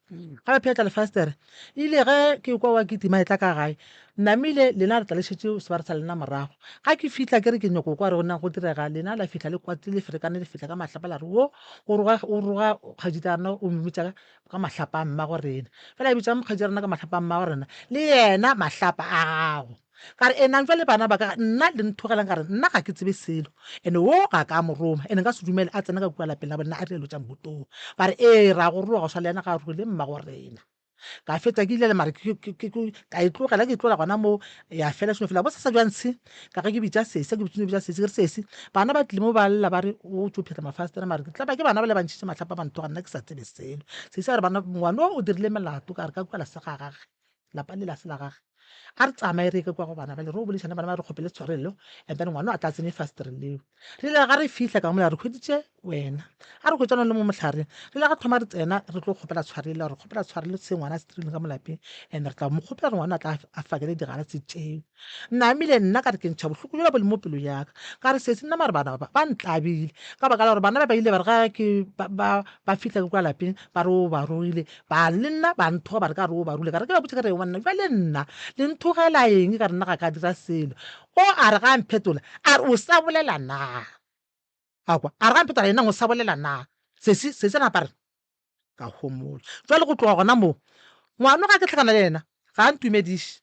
ga ba pšhatla lefastere ile ge ke kwa wa ke tima e tla ka gae namile lena re tla le šetse sebare sa lena morago ga ke fitlha ke re ke nyoko kwa re gona go direga lena la fitlha le kwatile le ferekane le fitlha ka mahlapa la re wo o roga kgadita rena o mmitša ka mahlapa a mmago rena fela e bitša mokgadita rena ka mahlapa a mmago rena le yena mahlapa a gago ka re enang jwa le bana ba ka nna le nthogelang ka re nna ga ke tsebe selo ande wo ga ka moroma ene nka se dumele a tsena ka kua lapeng la bona a re elo tša motong ba re ra go roga go swa le yana ga rogile mmago rena ka fetsa ke ile le mare ka e tlogela ke tlola gona mo ya fela seno fela bo sa jwantse ka ge ke bitša sese ke bitša sese ke re sese bana ba tlile mo ba lla ba re o tso phetla mafastere mare ke tlaba ke bana ba le bantšhitše matlhapa ba nthoga nna ke sa tsebe selo sese a re bana ngwane o dirile melato ka re ka kua la se ga gage lapa le la se la gage a re tsamaye re ke kwa go bana bale re o bolešana bana ba re kgopele tshwarelo and then ngwane a tla tsene fastere leo re ile ga re fitlha ka mola re khweditše wena a re khwetsana le mo motlhareng re ile ga thoma re tsena re tlo kgopela tshwarelo re kgopela tshwarelo se ngwana se trileng ka molapeng and re tla mo kgopela re ngwana a tla a fakele digala tse tšeo nnamile nna ka re ke ntšha bohloko jola bo le mo pelo yaka ka re sese nna mare bana ba ntlabile ka baka la gore bana ba ile ba re ga ke ba fitlha ke kwa lapeng ba re o ba rogile ba le nna ba nthoga ba re ka re o ba rule ka re ke ba botse ka re wanna jwa le nna le nthogela eng ka re nna ga ka dira selo o a re ga mphetola a re o sa bolela na akwa a re ga mphetola ena o sa bolela na sese napare ka homola jwa le go tloga gona mo ngwana ga ke tlhakana le ena ga a ntumediše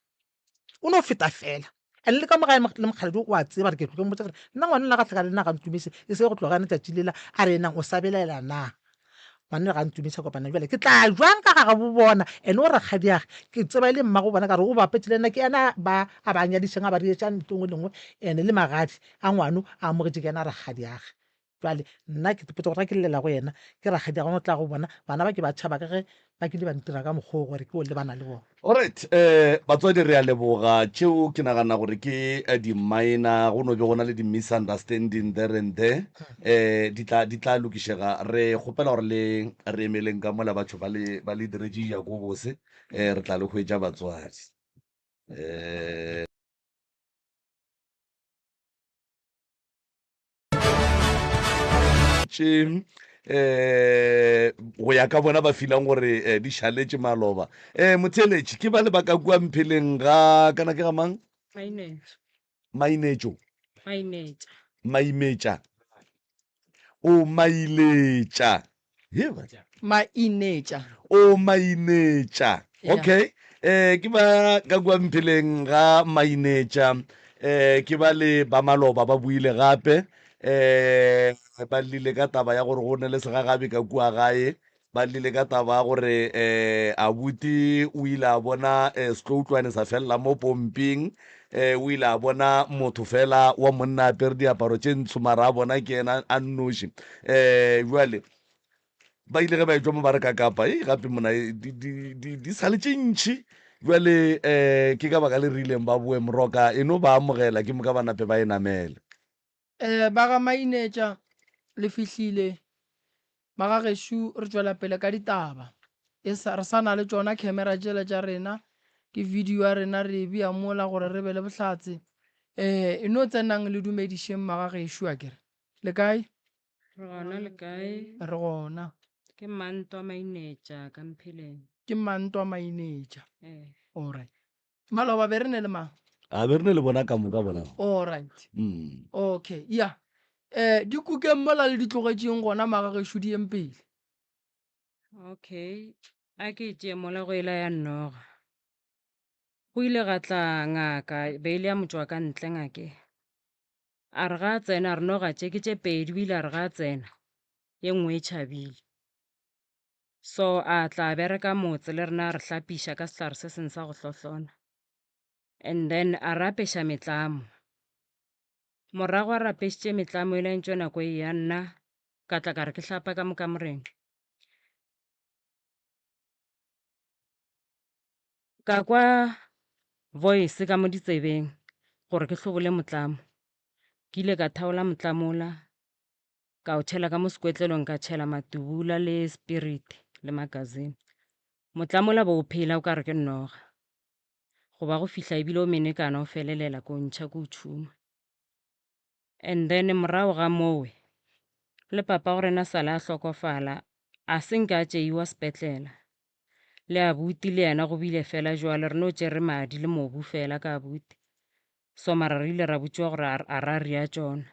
o no feta fela and le ka mogae le mokgaledi o a tseba re ke tlo ke mmotsa gore nna ngwana la ga tlhaka le nna ga ntumise e se go tloga ne tšatši lela a re enang o sa belela na ngwanne ga ntumisa kopana jale ke tla jwang ka ga bo bona and o re kgadiage ke tseba ile mmago bona ka re o bapetile nna ke ena ba a ba nyadišang a ba rietša ntongwe lengwe and le magadi a ngwano a amogetše ke ena a re kgadiage jale nna ke tepetsa gore ke llela go yena ke rakgadi ga o tla go bona bana ba ke ba tšhaba ka ge ba ke le ba ntira ka mokgwa gore ke o le bana le bona alright batswadi re a leboga tšeo ke nagana gore ke di-minor go no be go na le di-misunderstanding there and there di tla lokišega re kgopela gore le re emeleng ka mola batho ba le diretše ya ko bose re tla le hwetša batswadi go ya ka bona ba filang gore di šaletše maloba motheletše ke ba le baka kua mpheleng ga kana ke ga mang maimetša o mailetša o mainetša okay ke ba ka kua mpheleng ga mainetša ke ba le ba maloba ba buile gape ba lile ka taba ya gore go ne le segagabi ka kua gae ba lile ka taba ya gore abuti o ile a bona setloutlwane sa felela mo pomping o ile a bona motho fela wa monna apere diaparo tše ntsho mara a bona ke ena a nnoši jale ba ile ge ba etswa mo ba re ka kapa gape mona di sale tše ntšhi jale ke ka baka le rileng ba boe moroka eno ba amogela ke moka ba nape ba e namele ba ga mainetša le fihlile ba ga gešo re tšwela pele ka ditaba re sa na le tšona camera tšela tša rena ke video ya rena re bea mola gore re be le bohlatse e no tsenang le dumedišeng maga gešo a kere le kae re gona le kae re gona ke mantwa mainetša ka mpheleng ke mantwa mainetša alright maloba be re ne le mang a be re ne le bona ka moka bona alright okay ya di kukeng mola le di tlogetšeng gona maga gešo di eng pele okay a ke tšee mola go ela ya nnoga go ile ga tla ngaka be ile ya motswa ka ntle ngake a re ga a tsena a re no ga tšeke tše pedi o ile a re ga a tsena ye nngwe e tšhabile so a tla bereka motse le rena a re hlapiša ka sehlare se seng sa go hlohlona and then a rapeša metlamo morago a rapešitše metlamo e lentšwe nako e ya nna ka tla ka re ke hlapa ka mokamoreng ka kwa voice ka mo ditsebeng gore ke hlobole motlamo ke ile ka thaola motlamola ka o tšhela ka mo sekwetlelong ka tšhela matubula le spirit le magazine motlamola bo o phela o ka re ke nnoga goba go fihla ebile o menekana o felelela ko ntšha ko o tšhuma and then morago ga mowe le papa gore na sala a hlokofala a senke a tšeiwa sepetlela le abuti le yena go bile fela jwale re no tšere madi le mobu fela ka abuti so mara re ile ra botšiwa gore a ra ria tšona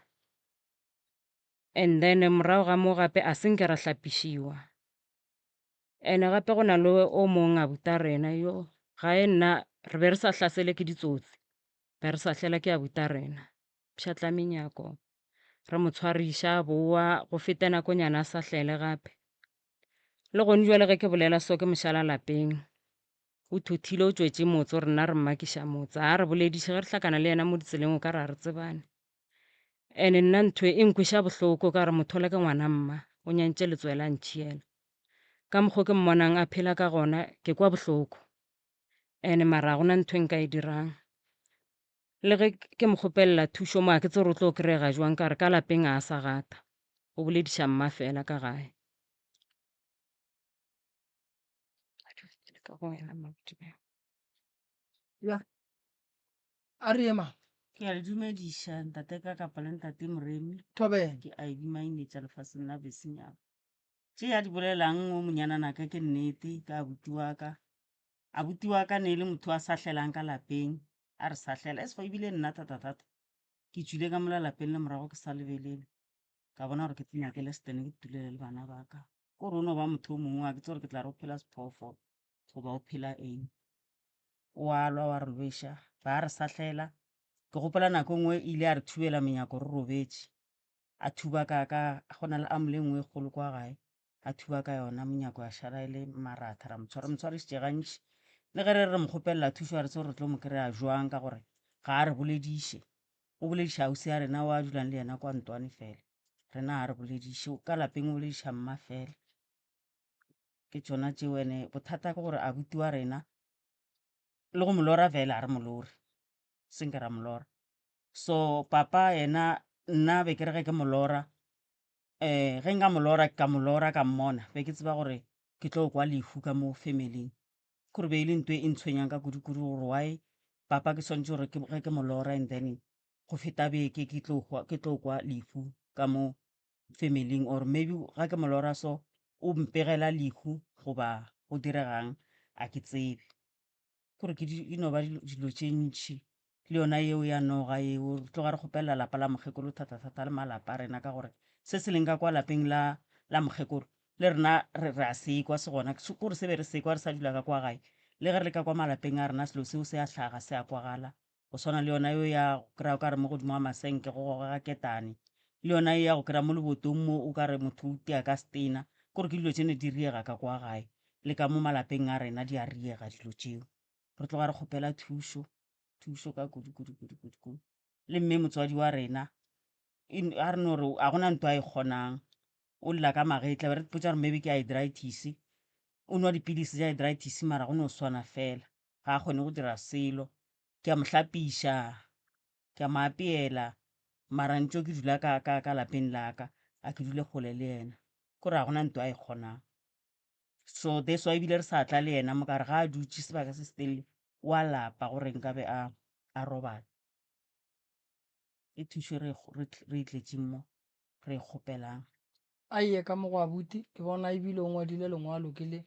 and then morago ga moo gape a senke ra hlapišiwa ene gape go na le o mongwe abuta rena yo ga e nna re be re sa hlasele ke ditsotsi be re sa hlela ke abuta rena pšhatla menyako re mo tshwariša boa go fete nakonyana a sa hlele gape le gone jwale ge ke bolela so ke mošala lapeng o thuthile o tšwetše motse gore nna re mmakiša motse a re bolediše ge re hlakana le yena mo ditseleng o ka re a re tsebane ene nna ntho e nkweša bohloko ka re motho le ke ngwana mma o nyantše letswela ntšhiela ka mokgwa ke mmonang a phela ka gona ke kwa bohloko ene mara gona ntho e nka e dirang le ge ke mo kgopelela thušo mo a ke tse re o tlo kry-ega jwang ka re ka lapeng a sa gata o bolediša mma fela ka gae a re ema ke a le dumediša ntate ka kapa le ntate moremi thobela ke a edimainetša lefatsheng la besenyana tše ya di bolelang o monyananaka ke nnete ka abuti wa ka ne e le motho a sa hlelang ka lapeng a re sa hlela esfa ebile nna thata ke tswile ka mola lapeng le morago ke sa lebelele ka bona gore ke tsenyakele setene ke tulele le bana ba ka kore o no ba motho o mongwe a ke tse gore ke tla re o phela sephoofolo goba o phela eng wa lwa wa re lweša ba re sa hlela ke gopola nako nngwe ile a re thubela menyako re robetše a thuba ka go na le amole nngwe e kgolo kwa gae a thuba ka yona menyako ya šala e le maratha ra motshwarišitše gantši le ge re mo kgopelela thušo a re tse gore re tlo mo kry-a jwang ka gore ga a re bolediše o bolediša ausi ya rena o a dulang le yena kwa Ntwane fela rena a re bolediše ka lapeng o bolediša mma fela ke tšona tšeo ene bothata ke gore abuti wa rena le go molora fela a re molore senke ra molora so papa yena nna be ke re ge ke molora ge nka molora ka mmona be ke tseba gore ke tlo kwa lehu ka mo familing kore be e le ntho e ntshwenyang ka kudu-kudu gore why papa ke swantse gore ge ke molora and then go feta beke ke tlo kwa lehu ka mo familing or maybe ga ke molora so o mpegela lehu goba go diregang a ke tsebe kore ke no ba dilo tše ntšhi le yona yeo ya noga eo re tloga re kgopelela lapa la mokgekolo thata-thata le malapa a rena ka gore se se leng ka kwa lapeng la mokgekolo le rena re a sekwa se gona kore se be re sekwa re sa dula ka kwa gae le ge re le ka kwa malapeng a rena selo seo se a hlaga se a kwagala go swana le yona yo ya go kry-a o ka re mo godimo wa masenke go goga ketane le yona e ya go kry-a mo lebotong mo o ka re motho o tia ka stena kore ke dilo tše ne di riega ka kwa gae le ka mo malapeng a rena di a riega dilo tšeo re tloga re kgopela thušo ka kudu le mme motswadi wa rena a re no re a gona ntho a e kgonang o lla ka magetla be re potsa re maybe ke arthritis o nwa dipilisi tša arthritis mara go no swana fela ga a kgone go dira selo ke a mo hlapiša ke a mo apeela mara ntse ke dula ka lapeng la ka a ke dule kgole le yena kore a gona ntho a e kgonang so that's why ebile re sa tla le yena mo kare ga a dutše sebaka se se telele wa lapa gore nkabe a robala e thušo re itletšeng mo re e kgopelang a ye ka mo go abuti ke bona ebile o ngwadile lengwalo ke le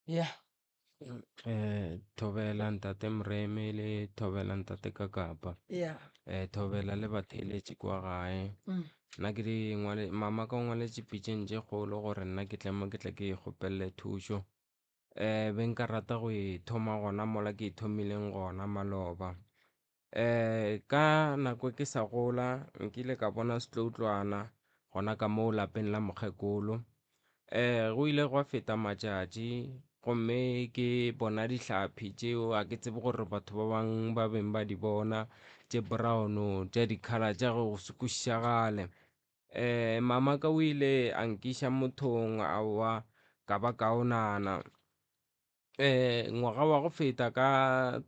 ya thobela ntate moreme le thobela ntate ka kapa ya thobela le batheletše kwa gae nna ke mama ka o ngwaletše pitšeng tše kgolo gore nna ke tle mo ke tle ke ikgopelele thušo be nka rata go e thoma gona mola ke ithomileng gona maloba ka nako ke sa gola nkile ka bona setloutlwana gona ka mo lapeng la mokgekolo. Go ile gwa feta matšatši gomme ke bona dihlapi tšeo a ke tsebe gore batho ba bang ba beng ba di bona tše brown tša di-color tša go sekwešišagale. Mama ka o ile a nkiša mothong aowa ka ba kaonana. Ngwaga wa go feta ka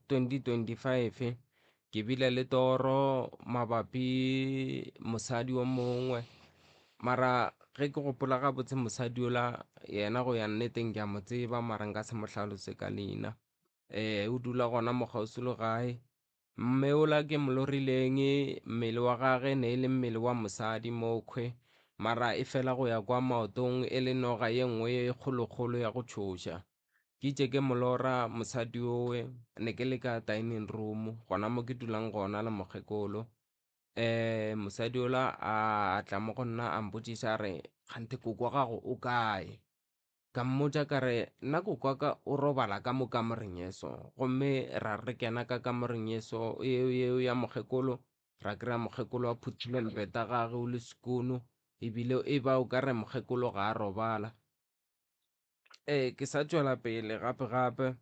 2025 ke bile le toro mabapi mosadi o mongwe, mara ge ke gopola gabotse mosadi ola yena go ya nneteng ke a mo tseba mara nka se mo hlalose ka leina. O dula gona mo kgauswi le gae, mme ola ke mo lorileng mmele wa gage ne e le mmele wa mosadi mokhwe, mara e fela go ya kwa maotong e le noga ye nngwe ye kgolo-kgolo ya go tšhoša. Ke itše ke molora mosadi owe ne ke le ka dining room gona mo ke dulang gona le mokgekolo. Mosadi ola a tla mo go nna a mpotšiša re kgante koko wa gago o kae, ka mmotša ka re nna koko wa ka o robala ka mo kamoreng yeso, gomme ra re kena ka kamoreng yeso eo ya mokgekolo ra kry-a mokgekolo wa phuthile lebeta gage o le skoon, ebile e ba o ka re mokgekolo ga a robala. Ke sa tšwela pele gape-gape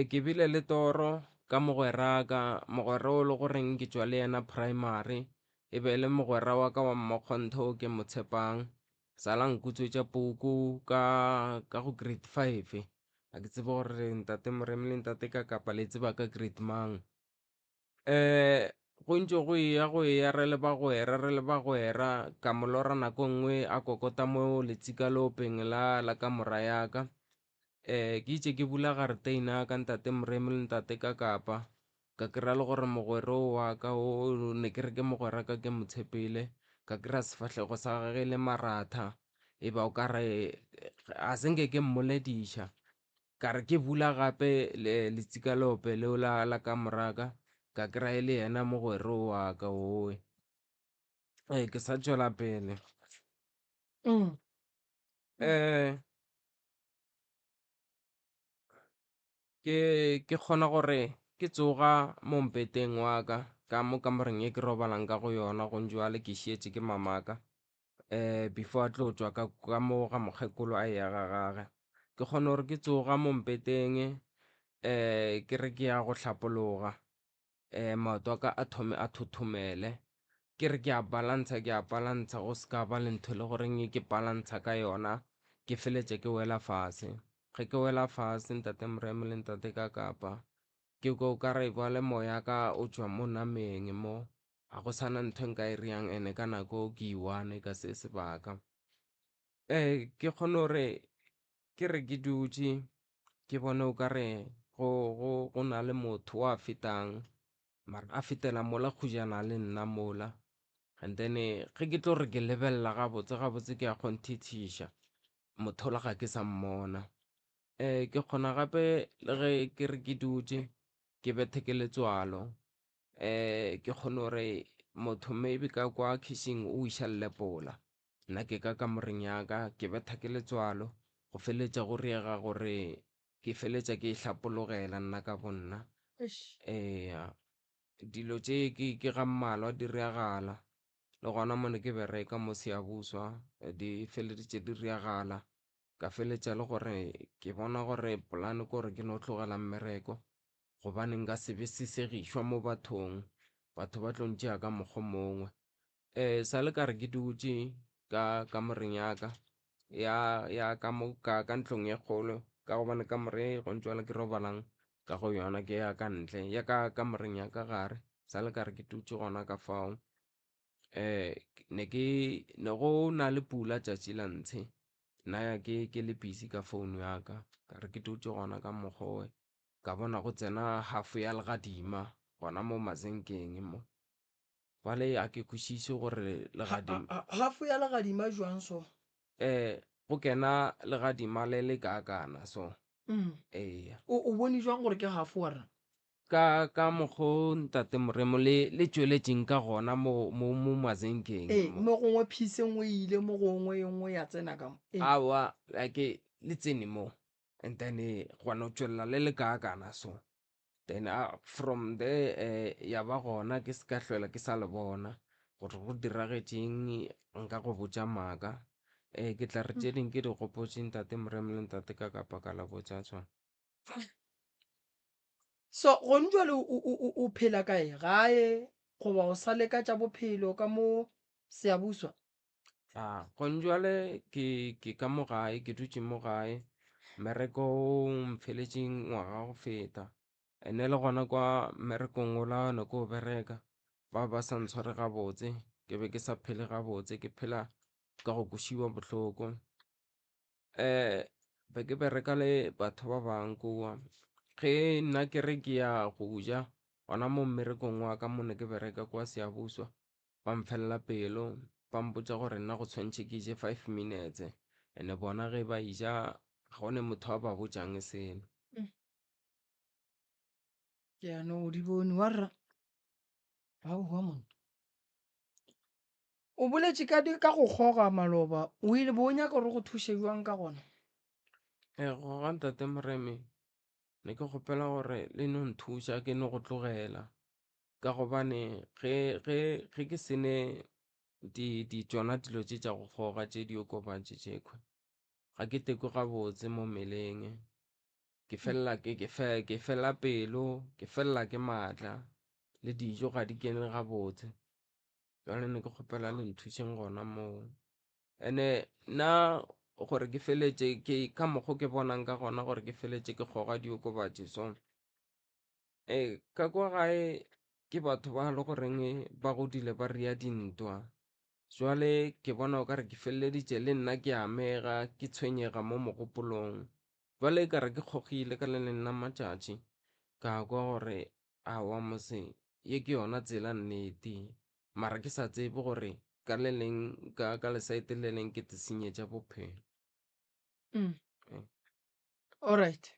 ke bile le toro ka mogweraka, mogwera o le goreng ke tšwa le yena primary, e be le mogwera wa ka wa mmakgontho ke mo tshepang. Sala nkutswetša puku ka go grade 5, a ke tsebe gore ntate Moremi le ntate Kakapa le tseba ka grade mang. Go ntše go ya re le bagwera ka molora nako nngwe a kokota mo letsikalopeng la ka mora yaka. Ke itše ke bula gareteina ka ntate Moremi le ntate Kakapa ka kry-a le gore mogwera o wa ka o ne ke re ke mogwera ka ke mo tshepile, ka kry-a sefahlego sa gage le maratha, e ba o ka re a senke ke mmolediša, ka re ke bula gape letsikalope leo la ka moraka ka kry-a e le yena mogwera o wa ka owe. Ke sa tšwela pele ke kgona gore ke tsoga mo mpeteng wa ka mo kamoreng e ke robalang ka go yona go njwale ke šietše ke mamaka. Before a tlo tšwa ka mo ga mokgekolo a ya ga gage, ke kgona gore ke tsoga mo mpeteng ke re ke ya go hlapologa, maoto a ka a thome a thothomele, ke re ke a balantsha go ska ba le ntho le goreng ke balantsha ka yona ke feletše ke wela fase. Ge ke wela fase ntate Moremi le ntate Kakapa ke ko ka re ba le moya ka o tšwa mo nameng mo, ga go sana ntho nka e riang ene ka nako ke i-one ka se sebaka. Ke kgone gore ke re ke dutše ke bone o ka re go na le motho wa fetang, mara a fetela mola khujana le nna mola, and then ge ke tlo re ke lebelela gabotse ke a kgonthethiša motho ola ga ke sa mmona. Ke kgona gape le ge ke re ke dutše ke bethe ke letswalo, ke kgone gore motho maybe ka kwa kitchen o iša llepola, nna ke ka kamoreng yaka ke betha ke letswalo go feletša go riega gore ke feletša ke hlapologela nna ka bonna. Dilo tše ke ga mmalwa di reagala le gona mo ne ke bereka mo Siyabuswa di feleditše di reagala, ka feletša le gore ke bona gore polane ke gore ke no tlogela mmereko gobane nka sebe se segišwa mo batho ba tlo ntšea ka mokgwa mongwe. Sa le ka re ke dutše ka kamoreng yaka ya ka ntlong ye kgolo, ka gobane kamore go ntšwala ke robalang ka go yona ke ya ka ntle ya ka kamoreng ya ka gare. Sa le ka re ke dutše gona ka fao, ne go na le pula tšatši la ntshe, nna ke le busy ka phone yaka ka re ke dutše gona ka mokgwa we, ka bona go tsena half ya legadima gona mo mazenkeng mo, bjale a ke kwešiše gore legadima half ya legadima jwang so go kena legadima le le kaakana so. O bone jwang gore ke half wa rena ka mokgwa ntate Moremo le tšweletšeng ka gona mo mazenkeng mo gongwe phise ngwe ile mo gongwe e nngwe ya tsena ka awa like le tsene mo, and then gona o tšwelela le le kaakana so, then from there ya ba gona ke se ka hloela ke sa le bona gore go diragetseng nka go botsa maaka ke tla re tse dingwe ke di gopotse ntate Moremi le ntate Kakapa ka la botsa tsona. so gone jwale o phela kae gae goba o sa leka tša bophelo ka mo Seabuswa? Gone jwale ke ka mo gae ke dutse mo gae mmereko o mfeletseng ngwaga go feta ene le gona kwa mmerekong o la ne ko bereka ba sa ntshware gabotse ke be ke sa phele gabotse ke phela ka go kosiwa bohloko be ke bereka le batho ba bang koa ge nna ke re ke ya go ja gona mo mmerekong wa ka mo ne ke bereka kwa Seabuswa ba mfelela pelo ba mpotsa gore nna go tshwantse ke je 5 minutes ene bona ge ba ija ga one motho a ba botjang seno. ke ano o di bone wa rra aowa monna o boletše ka go kgoga maloba o ile bo o nyaka gore go thuše jwang ka gona? Go ga ntate Moremi ne ke kgopela gore le no nthuša ke no go tlogela ka gobane ge ke sene di tsona dilo tše tša go goga tše di okobatše tšekwe ga ke teko gabotse mo mmeleng ke fela pelo ke fela ke maatla le dijo ga di kene gabotse jale ne ke kgopela le nthušeng gona moo ene nna gore ke feletše ke ka mokgwa ke bonang ka gona gore ke feletše ke goga diokobatše so ka kwa gae ke batho ba le goreng ba godile ba ria dintwa jwale ke bona o kare ke feleleditše le nna ke amega ke tshwenyega mo mogopolong jwale ka re ke kgogile ka le nna matšatši ka kwa gore aowa mose ye ke yona tsela nnete mara ke sa tsebe gore ka le leng ka lesaete le leng ke tsesenyetša bophelo. Alright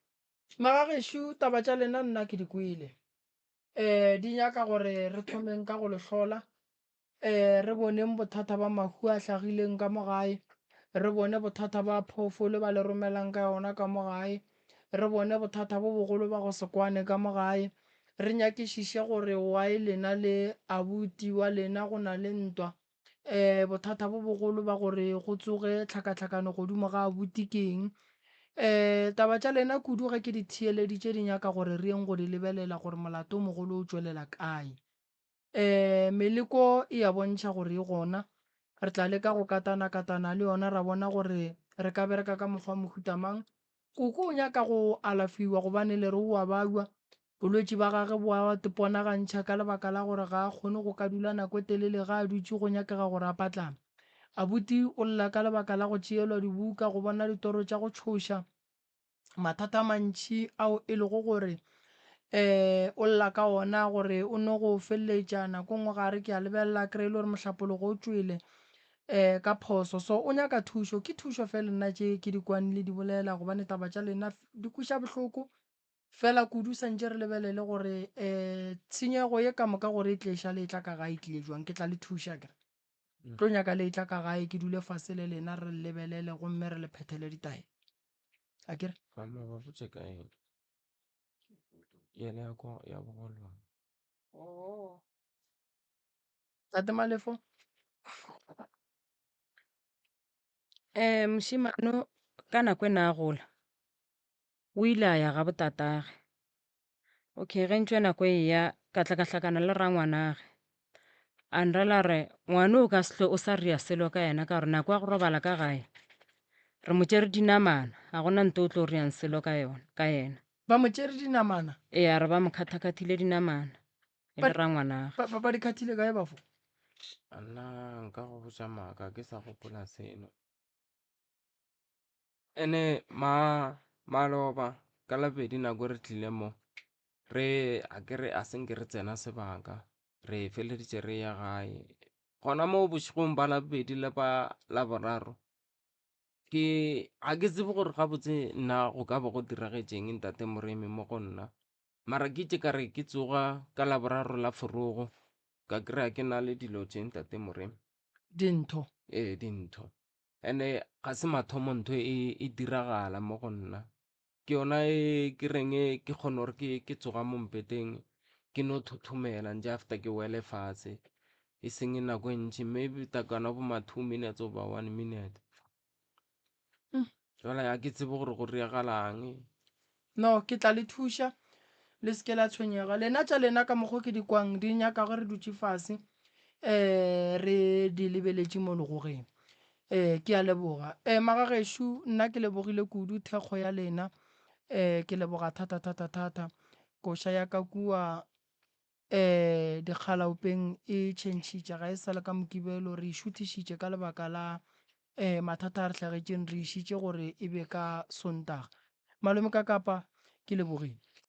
magagešo taba tša lena nna ke di kwele di nyaka gore re thomeng ka go le hlola re boneng bothata ba mahu a hlagileng ka mo gae re bone bothata ba phoofolo ba le romelang ka yona ka mo gae re bone bothata bo bogolo ba go se kwane ka mo gae re nyakišiše gore why lena le abuti wa lena go na le ntwa bothata bo bogolo ba gore go tsoge tlhakatlhakano godimo ga abuti keng taba tša lena kudu ge ke di theeleditše di nyaka gore re eng go di lebelela gore molato o mogolo o tšwelela kae meleko e ya bontšha gore e gona re tla leka go katana le yona ra bona gore re ka bereka ka mokgwa mohutamang koko o nyaka go alafiwa gobane le re o a bagwa bolwetši ba gage bo a teponagantšha ka lebaka la gore ga a kgone go ka dula nako e telele ga a dutse go nyakega gore a patlame abuti o lla ka lebaka la go tšeelwa dibuka go bona ditoro tša go tšhoša mathata mantši ao e lego gore o lla ka ona gore o no go feleletša nako ngwe gare ke a lebelela kry-e le gore mohlapologo o tswele ka phoso so o nyaka thušo ke thušo fela nna tše ke di kwanile di bolela gobane taba tša lena di kweša bohloko fela kudu santše re lebelele gore tshenyego ye ka moka gore e tleša le e tla ka gae tlile jwang ke tla le thuša kere tlo nyaka le e tla ka gae ke dule fase le lena re lebelele gomme re le phethele ditae a kere ba botse ka eng yele ya bogolwa tate Malefo mošemane ka nako e na a gola o ile a ya ga botatagwe okay ge ntšwe nako e ya ka tla ka hlakana le rangwanage a nrela re ngwane o ka sehlo o sa ria selo ka yena ka gore nako ya go robala ka gae re mo tšere dinamana a gona nte o tlo riang selo ka yena ba mo tšere dinamana a re ba mo kgatha-kgathile dinamana e le rangwanage ba di khathile kae bafo nna nka go botša maaka ke sa gopola seno ene maloba ka labedi nako re tlile mo re a kere a senke re tsena sebaka re feleditše re ya gae gona mo bošegong ba labedi le ba laboraro ga ke tsebe gore gabotse nna go ka ba go diragetšeng ntate Moremi mo go nna mara ke tše kare ke tsoga ka laboraro la forogo ka kry-a ke na le dilo tše ntate Moremi dintho dintho ene ga se mathomo ntho e diragala mo go nna ke yona e ke reng ke kgone gore ke tsoga mo mpeteng ke no thothomela nje after ke wele fatshe e seng nako e ntšhi maybe takana bo ma 2 minutes over 1 minute jala ya ke tsebe gore go reagalang no ke tla le thuša le seke la tshwenyega lena tša lena ka mokgwa ke di kwang di nyaka gore re dutse fase re di lebeletše mo legogeng ke a leboga magagešo nna ke lebogile kudu thekgo ya lena ke leboga thata koša ya ka kua dikgalaopeng e tšhentšhitše ga e sa le ka mokibelo re išuthišitše ka lebaka la mathata a re hlagetšeng re išitše gore e be ka sontaga malome ka kapa ke lebogile